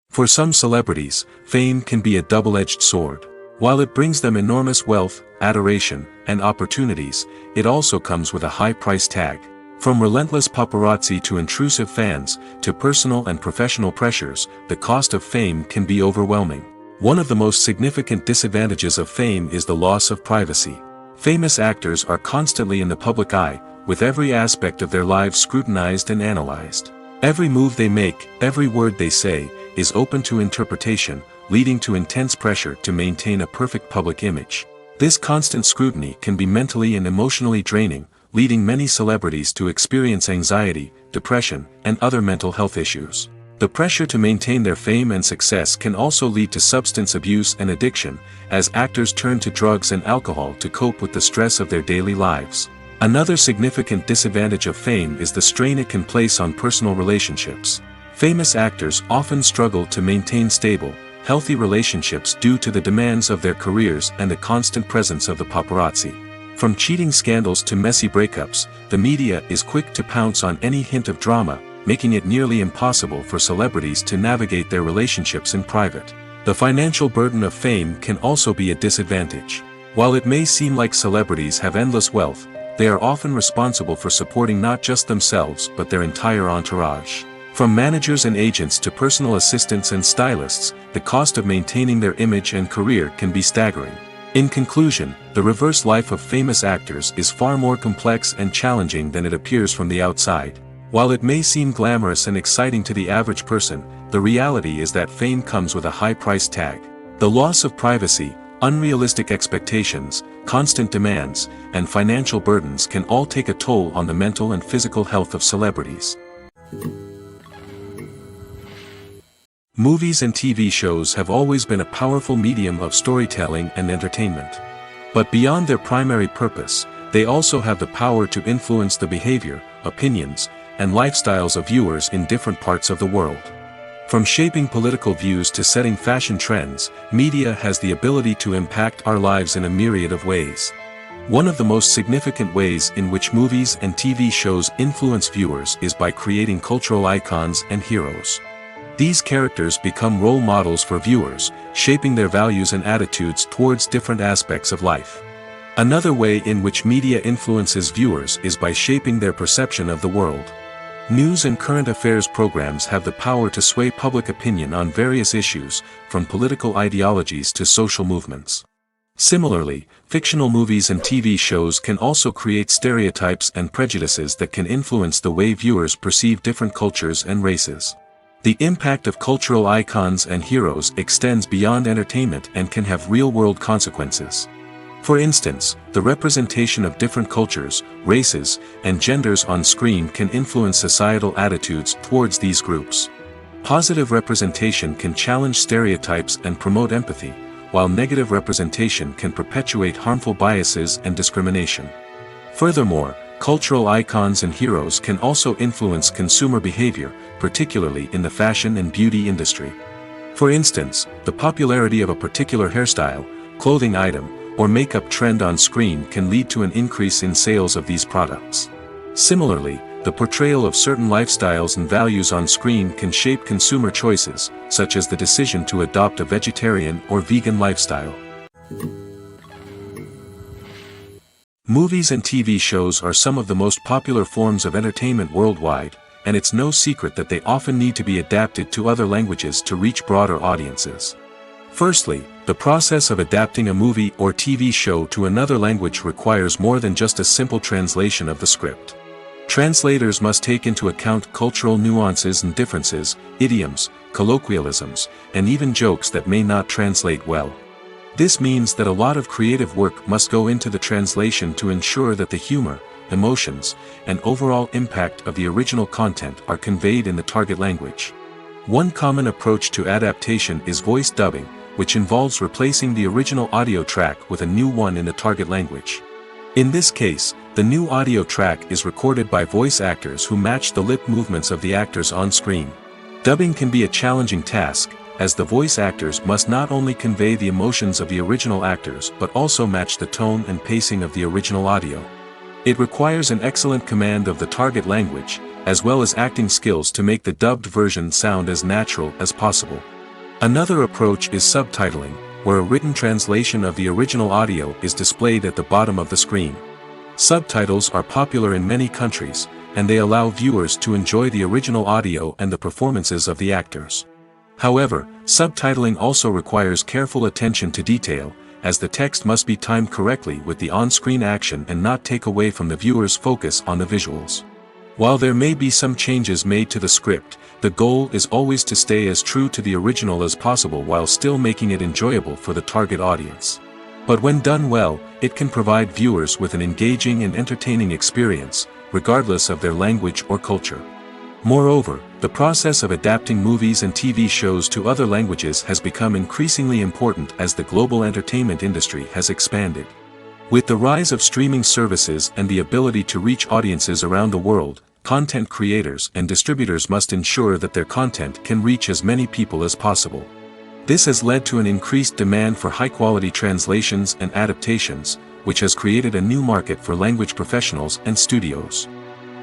For some celebrities, fame can be a double-edged sword. While it brings them enormous wealth, adoration, and opportunities, it also comes with a high price tag. From relentless paparazzi to intrusive fans, to personal and professional pressures, the cost of fame can be overwhelming. One of the most significant disadvantages of fame is the loss of privacy. Famous actors are constantly in the public eye, with every aspect of their lives scrutinized and analyzed. Every move they make, every word they say, is open to interpretation, leading to intense pressure to maintain a perfect public image. This constant scrutiny can be mentally and emotionally draining, leading many celebrities to experience anxiety, depression, and other mental health issues. The pressure to maintain their fame and success can also lead to substance abuse and addiction, as actors turn to drugs and alcohol to cope with the stress of their daily lives. Another significant disadvantage of fame is the strain it can place on personal relationships. Famous actors often struggle to maintain stable, healthy relationships due to the demands of their careers and the constant presence of the paparazzi. From cheating scandals to messy breakups, the media is quick to pounce on any hint of drama, making it nearly impossible for celebrities to navigate their relationships in private. The financial burden of fame can also be a disadvantage. While it may seem like celebrities have endless wealth, they are often responsible for supporting not just themselves but their entire entourage. From managers and agents to personal assistants and stylists, the cost of maintaining their image and career can be staggering. In conclusion, the reverse life of famous actors is far more complex and challenging than it appears from the outside. While it may seem glamorous and exciting to the average person, the reality is that fame comes with a high price tag. The loss of privacy, unrealistic expectations, constant demands, and financial burdens can all take a toll on the mental and physical health of celebrities. Movies and TV shows have always been a powerful medium of storytelling and entertainment. But beyond their primary purpose, they also have the power to influence the behavior, opinions, and lifestyles of viewers in different parts of the world. From shaping political views to setting fashion trends, media has the ability to impact our lives in a myriad of ways. One of the most significant ways in which movies and TV shows influence viewers is by creating cultural icons and heroes. These characters become role models for viewers, shaping their values and attitudes towards different aspects of life. Another way in which media influences viewers is by shaping their perception of the world. News and current affairs programs have the power to sway public opinion on various issues, from political ideologies to social movements. Similarly, fictional movies and TV shows can also create stereotypes and prejudices that can influence the way viewers perceive different cultures and races. The impact of cultural icons and heroes extends beyond entertainment and can have real-world consequences. For instance, the representation of different cultures, races, and genders on screen can influence societal attitudes towards these groups. Positive representation can challenge stereotypes and promote empathy, while negative representation can perpetuate harmful biases and discrimination. Furthermore, cultural icons and heroes can also influence consumer behavior, particularly in the fashion and beauty industry. For instance, the popularity of a particular hairstyle, clothing item, or makeup trend on screen can lead to an increase in sales of these products. Similarly, the portrayal of certain lifestyles and values on screen can shape consumer choices, such as the decision to adopt a vegetarian or vegan lifestyle. Movies and TV shows are some of the most popular forms of entertainment worldwide, and it's no secret that they often need to be adapted to other languages to reach broader audiences. Firstly, the process of adapting a movie or TV show to another language requires more than just a simple translation of the script. Translators must take into account cultural nuances and differences, idioms, colloquialisms, and even jokes that may not translate well. This means that a lot of creative work must go into the translation to ensure that the humor, emotions, and overall impact of the original content are conveyed in the target language. One common approach to adaptation is voice dubbing, which involves replacing the original audio track with a new one in the target language. In this case, the new audio track is recorded by voice actors who match the lip movements of the actors on screen. Dubbing can be a challenging task, as the voice actors must not only convey the emotions of the original actors but also match the tone and pacing of the original audio. It requires an excellent command of the target language, as well as acting skills to make the dubbed version sound as natural as possible. Another approach is subtitling, where a written translation of the original audio is displayed at the bottom of the screen. Subtitles are popular in many countries, and they allow viewers to enjoy the original audio and the performances of the actors. However, subtitling also requires careful attention to detail, as the text must be timed correctly with the on-screen action and not take away from the viewer's focus on the visuals. While there may be some changes made to the script, the goal is always to stay as true to the original as possible while still making it enjoyable for the target audience. But when done well, it can provide viewers with an engaging and entertaining experience, regardless of their language or culture. Moreover, the process of adapting movies and TV shows to other languages has become increasingly important as the global entertainment industry has expanded. With the rise of streaming services and the ability to reach audiences around the world, content creators and distributors must ensure that their content can reach as many people as possible. This has led to an increased demand for high-quality translations and adaptations, which has created a new market for language professionals and studios.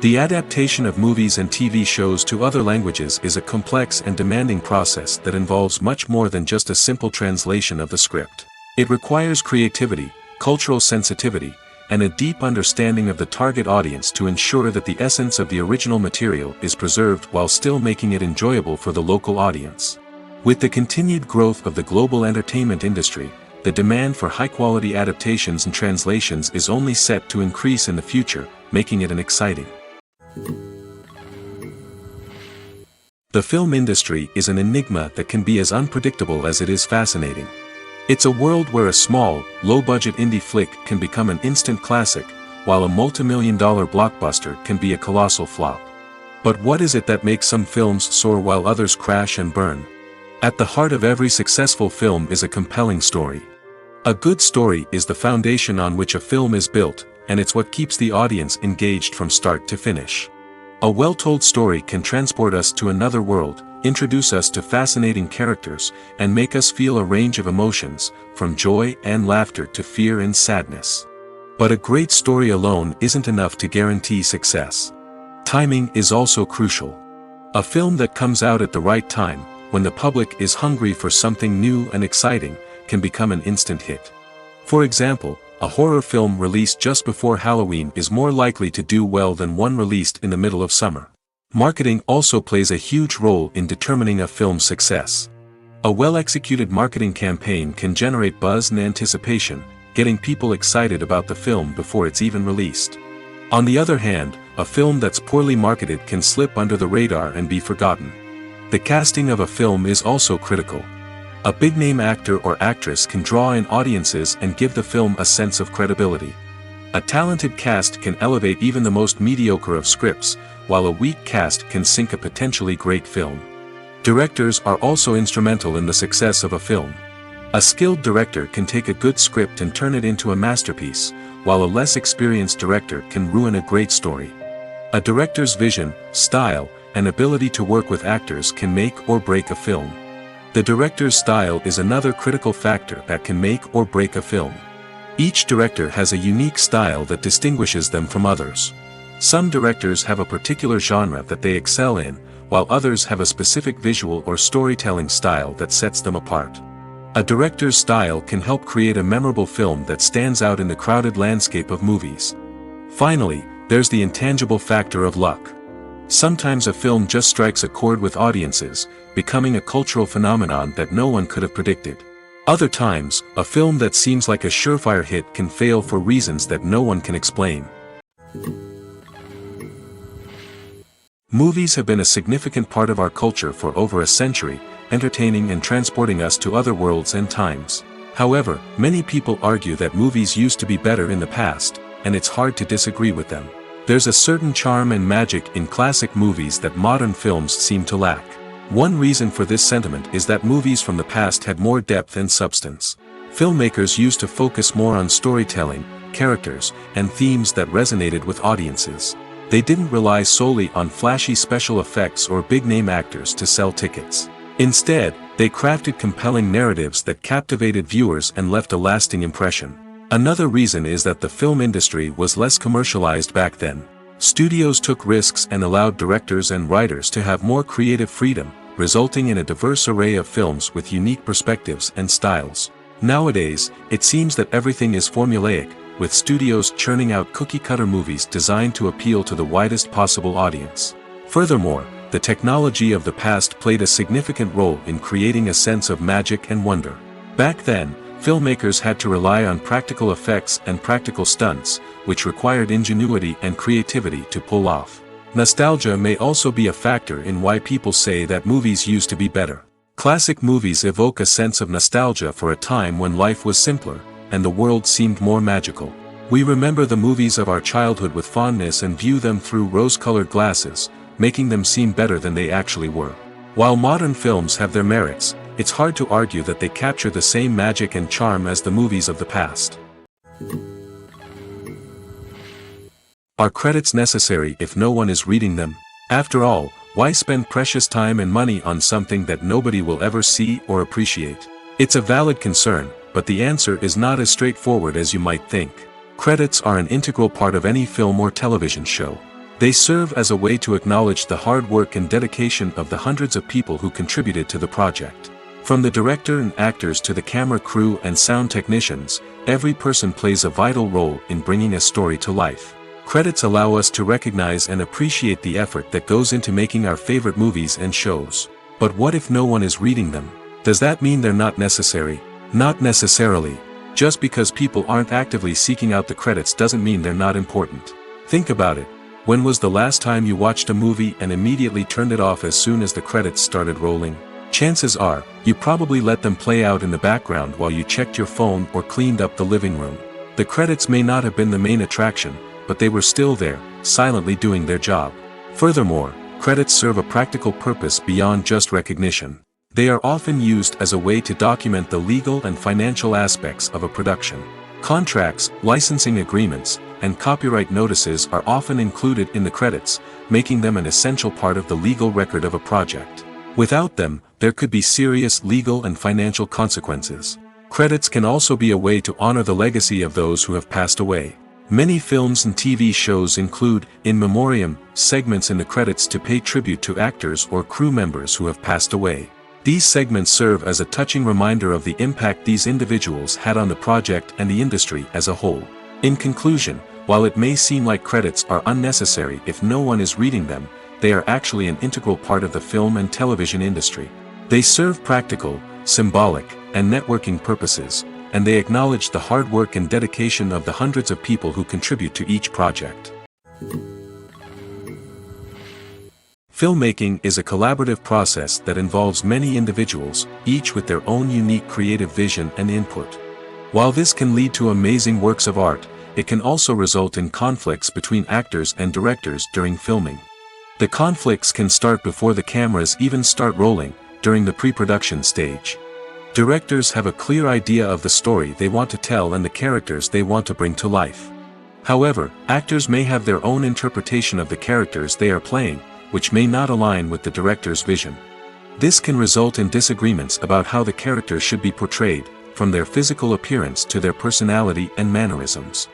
The adaptation of movies and TV shows to other languages is a complex and demanding process that involves much more than just a simple translation of the script. It requires creativity, cultural sensitivity, and a deep understanding of the target audience to ensure that the essence of the original material is preserved while still making it enjoyable for the local audience. With the continued growth of the global entertainment industry, the demand for high-quality adaptations and translations is only set to increase in the future, making it an exciting. The film industry is an enigma that can be as unpredictable as it is fascinating. It's a world where a small, low-budget indie flick can become an instant classic, while a multi-million-dollar blockbuster can be a colossal flop. But what is it that makes some films soar while others crash and burn? At the heart of every successful film is a compelling story. A good story is the foundation on which a film is built, and it's what keeps the audience engaged from start to finish. A well-told story can transport us to another world, introduce us to fascinating characters, and make us feel a range of emotions, from joy and laughter to fear and sadness. But a great story alone isn't enough to guarantee success. Timing is also crucial. A film that comes out at the right time, when the public is hungry for something new and exciting, can become an instant hit. For example, a horror film released just before Halloween is more likely to do well than one released in the middle of summer. Marketing also plays a huge role in determining a film's success. A well-executed marketing campaign can generate buzz and anticipation, getting people excited about the film before it's even released. On the other hand, a film that's poorly marketed can slip under the radar and be forgotten. The casting of a film is also critical. A big-name actor or actress can draw in audiences and give the film a sense of credibility. A talented cast can elevate even the most mediocre of scripts, while a weak cast can sink a potentially great film. Directors are also instrumental in the success of a film. A skilled director can take a good script and turn it into a masterpiece, while a less experienced director can ruin a great story. A director's vision, style, and ability to work with actors can make or break a film. The director's style is another critical factor that can make or break a film. Each director has a unique style that distinguishes them from others. Some directors have a particular genre that they excel in, while others have a specific visual or storytelling style that sets them apart. A director's style can help create a memorable film that stands out in the crowded landscape of movies. Finally, there's the intangible factor of luck. Sometimes a film just strikes a chord with audiences, becoming a cultural phenomenon that no one could have predicted. Other times, a film that seems like a surefire hit can fail for reasons that no one can explain. Movies have been a significant part of our culture for over a century, entertaining and transporting us to other worlds and times. However, many people argue that movies used to be better in the past, and it's hard to disagree with them. There's a certain charm and magic in classic movies that modern films seem to lack. One reason for this sentiment is that movies from the past had more depth and substance. Filmmakers used to focus more on storytelling, characters, and themes that resonated with audiences. They didn't rely solely on flashy special effects or big-name actors to sell tickets. Instead, they crafted compelling narratives that captivated viewers and left a lasting impression. Another reason is that the film industry was less commercialized back then. Studios took risks and allowed directors and writers to have more creative freedom, resulting in a diverse array of films with unique perspectives and styles. Nowadays, it seems that everything is formulaic, with studios churning out cookie-cutter movies designed to appeal to the widest possible audience. Furthermore, the technology of the past played a significant role in creating a sense of magic and wonder. Back then, filmmakers had to rely on practical effects and practical stunts, which required ingenuity and creativity to pull off. Nostalgia may also be a factor in why people say that movies used to be better. Classic movies evoke a sense of nostalgia for a time when life was simpler, and the world seemed more magical. We remember the movies of our childhood with fondness and view them through rose-colored glasses, making them seem better than they actually were. While modern films have their merits, it's hard to argue that they capture the same magic and charm as the movies of the past. Are credits necessary if no one is reading them? After all, why spend precious time and money on something that nobody will ever see or appreciate? It's a valid concern, but the answer is not as straightforward as you might think. Credits are an integral part of any film or television show. They serve as a way to acknowledge the hard work and dedication of the hundreds of people who contributed to the project. From the director and actors to the camera crew and sound technicians, every person plays a vital role in bringing a story to life. Credits allow us to recognize and appreciate the effort that goes into making our favorite movies and shows. But what if no one is reading them? Does that mean they're not necessary? Not necessarily. Just because people aren't actively seeking out the credits doesn't mean they're not important. Think about it. When was the last time you watched a movie and immediately turned it off as soon as the credits started rolling? Chances are, you probably let them play out in the background while you checked your phone or cleaned up the living room. The credits may not have been the main attraction, but they were still there, silently doing their job. Furthermore, credits serve a practical purpose beyond just recognition. They are often used as a way to document the legal and financial aspects of a production. Contracts, licensing agreements, and copyright notices are often included in the credits, making them an essential part of the legal record of a project. Without them, there could be serious legal and financial consequences. Credits can also be a way to honor the legacy of those who have passed away. Many films and TV shows include, in memoriam, segments in the credits to pay tribute to actors or crew members who have passed away. These segments serve as a touching reminder of the impact these individuals had on the project and the industry as a whole. In conclusion, while it may seem like credits are unnecessary if no one is reading them, they are actually an integral part of the film and television industry. They serve practical, symbolic, and networking purposes, and they acknowledge the hard work and dedication of the hundreds of people who contribute to each project. Filmmaking is a collaborative process that involves many individuals, each with their own unique creative vision and input. While this can lead to amazing works of art, it can also result in conflicts between actors and directors during filming. The conflicts can start before the cameras even start rolling, during the pre-production stage. Directors have a clear idea of the story they want to tell and the characters they want to bring to life. However, actors may have their own interpretation of the characters they are playing, which may not align with the director's vision. This can result in disagreements about how the characters should be portrayed, from their physical appearance to their personality and mannerisms.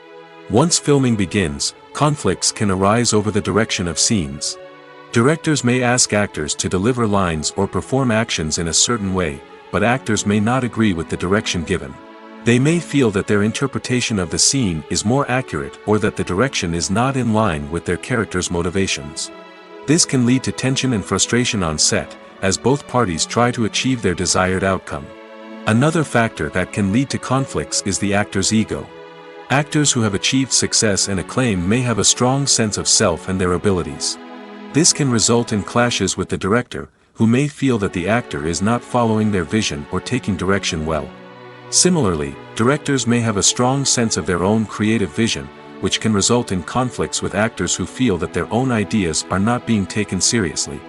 Once filming begins, conflicts can arise over the direction of scenes. Directors may ask actors to deliver lines or perform actions in a certain way, but actors may not agree with the direction given. They may feel that their interpretation of the scene is more accurate or that the direction is not in line with their character's motivations. This can lead to tension and frustration on set, as both parties try to achieve their desired outcome. Another factor that can lead to conflicts is the actor's ego. Actors who have achieved success and acclaim may have a strong sense of self and their abilities. This can result in clashes with the director, who may feel that the actor is not following their vision or taking direction well. Similarly, directors may have a strong sense of their own creative vision, which can result in conflicts with actors who feel that their own ideas are not being taken seriously.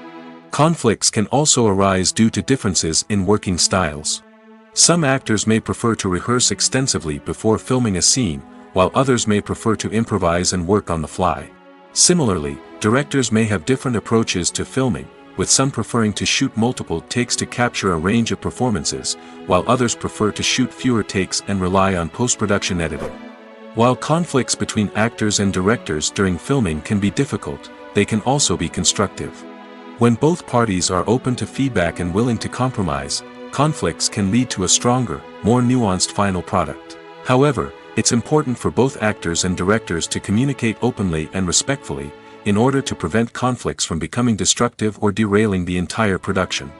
Conflicts can also arise due to differences in working styles. Some actors may prefer to rehearse extensively before filming a scene, while others may prefer to improvise and work on the fly. Similarly, directors may have different approaches to filming, with some preferring to shoot multiple takes to capture a range of performances, while others prefer to shoot fewer takes and rely on post-production editing. While conflicts between actors and directors during filming can be difficult, they can also be constructive. When both parties are open to feedback and willing to compromise, conflicts can lead to a stronger, more nuanced final product. However, it's important for both actors and directors to communicate openly and respectfully, in order to prevent conflicts from becoming destructive or derailing the entire production.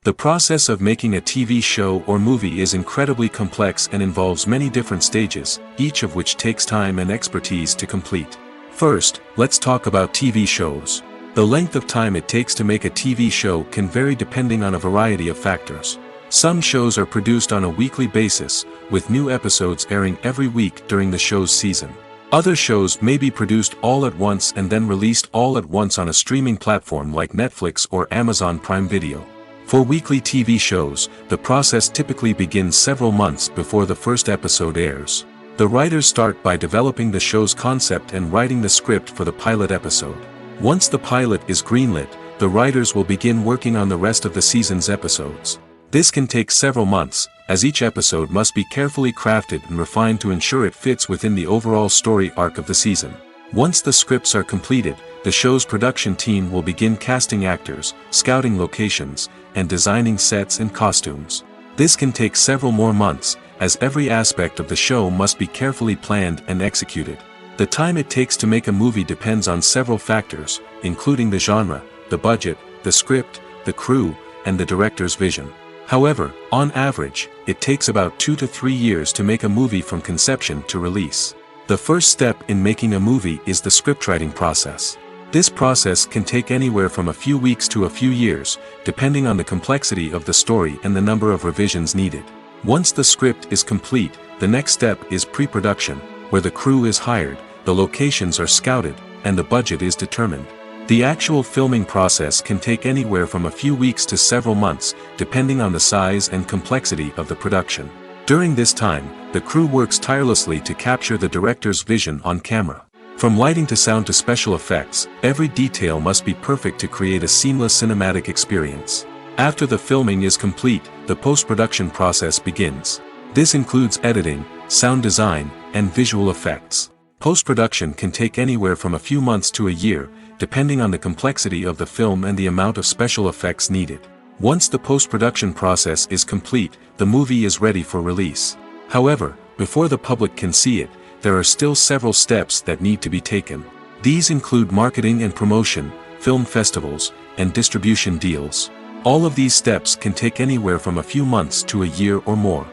The process of making a TV show or movie is incredibly complex and involves many different stages, each of which takes time and expertise to complete. First, let's talk about TV shows. The length of time it takes to make a TV show can vary depending on a variety of factors. Some shows are produced on a weekly basis, with new episodes airing every week during the show's season. Other shows may be produced all at once and then released all at once on a streaming platform like Netflix or Amazon Prime Video. For weekly TV shows, the process typically begins several months before the first episode airs. The writers start by developing the show's concept and writing the script for the pilot episode. Once the pilot is greenlit, the writers will begin working on the rest of the season's episodes. This can take several months, as each episode must be carefully crafted and refined to ensure it fits within the overall story arc of the season. Once the scripts are completed, the show's production team will begin casting actors, scouting locations, and designing sets and costumes. This can take several more months, as every aspect of the show must be carefully planned and executed. The time it takes to make a movie depends on several factors, including the genre, the budget, the script, the crew, and the director's vision. However, on average, it takes about 2 to 3 years to make a movie from conception to release. The first step in making a movie is the scriptwriting process. This process can take anywhere from a few weeks to a few years, depending on the complexity of the story and the number of revisions needed. Once the script is complete, the next step is pre-production, where the crew is hired, the locations are scouted, and the budget is determined. The actual filming process can take anywhere from a few weeks to several months, depending on the size and complexity of the production. During this time, the crew works tirelessly to capture the director's vision on camera. From lighting to sound to special effects, every detail must be perfect to create a seamless cinematic experience. After the filming is complete, the post-production process begins. This includes editing, sound design, and visual effects. Post-production can take anywhere from a few months to a year, depending on the complexity of the film and the amount of special effects needed. Once the post-production process is complete, the movie is ready for release. However, before the public can see it, there are still several steps that need to be taken. These include marketing and promotion, film festivals, and distribution deals. All of these steps can take anywhere from a few months to a year or more.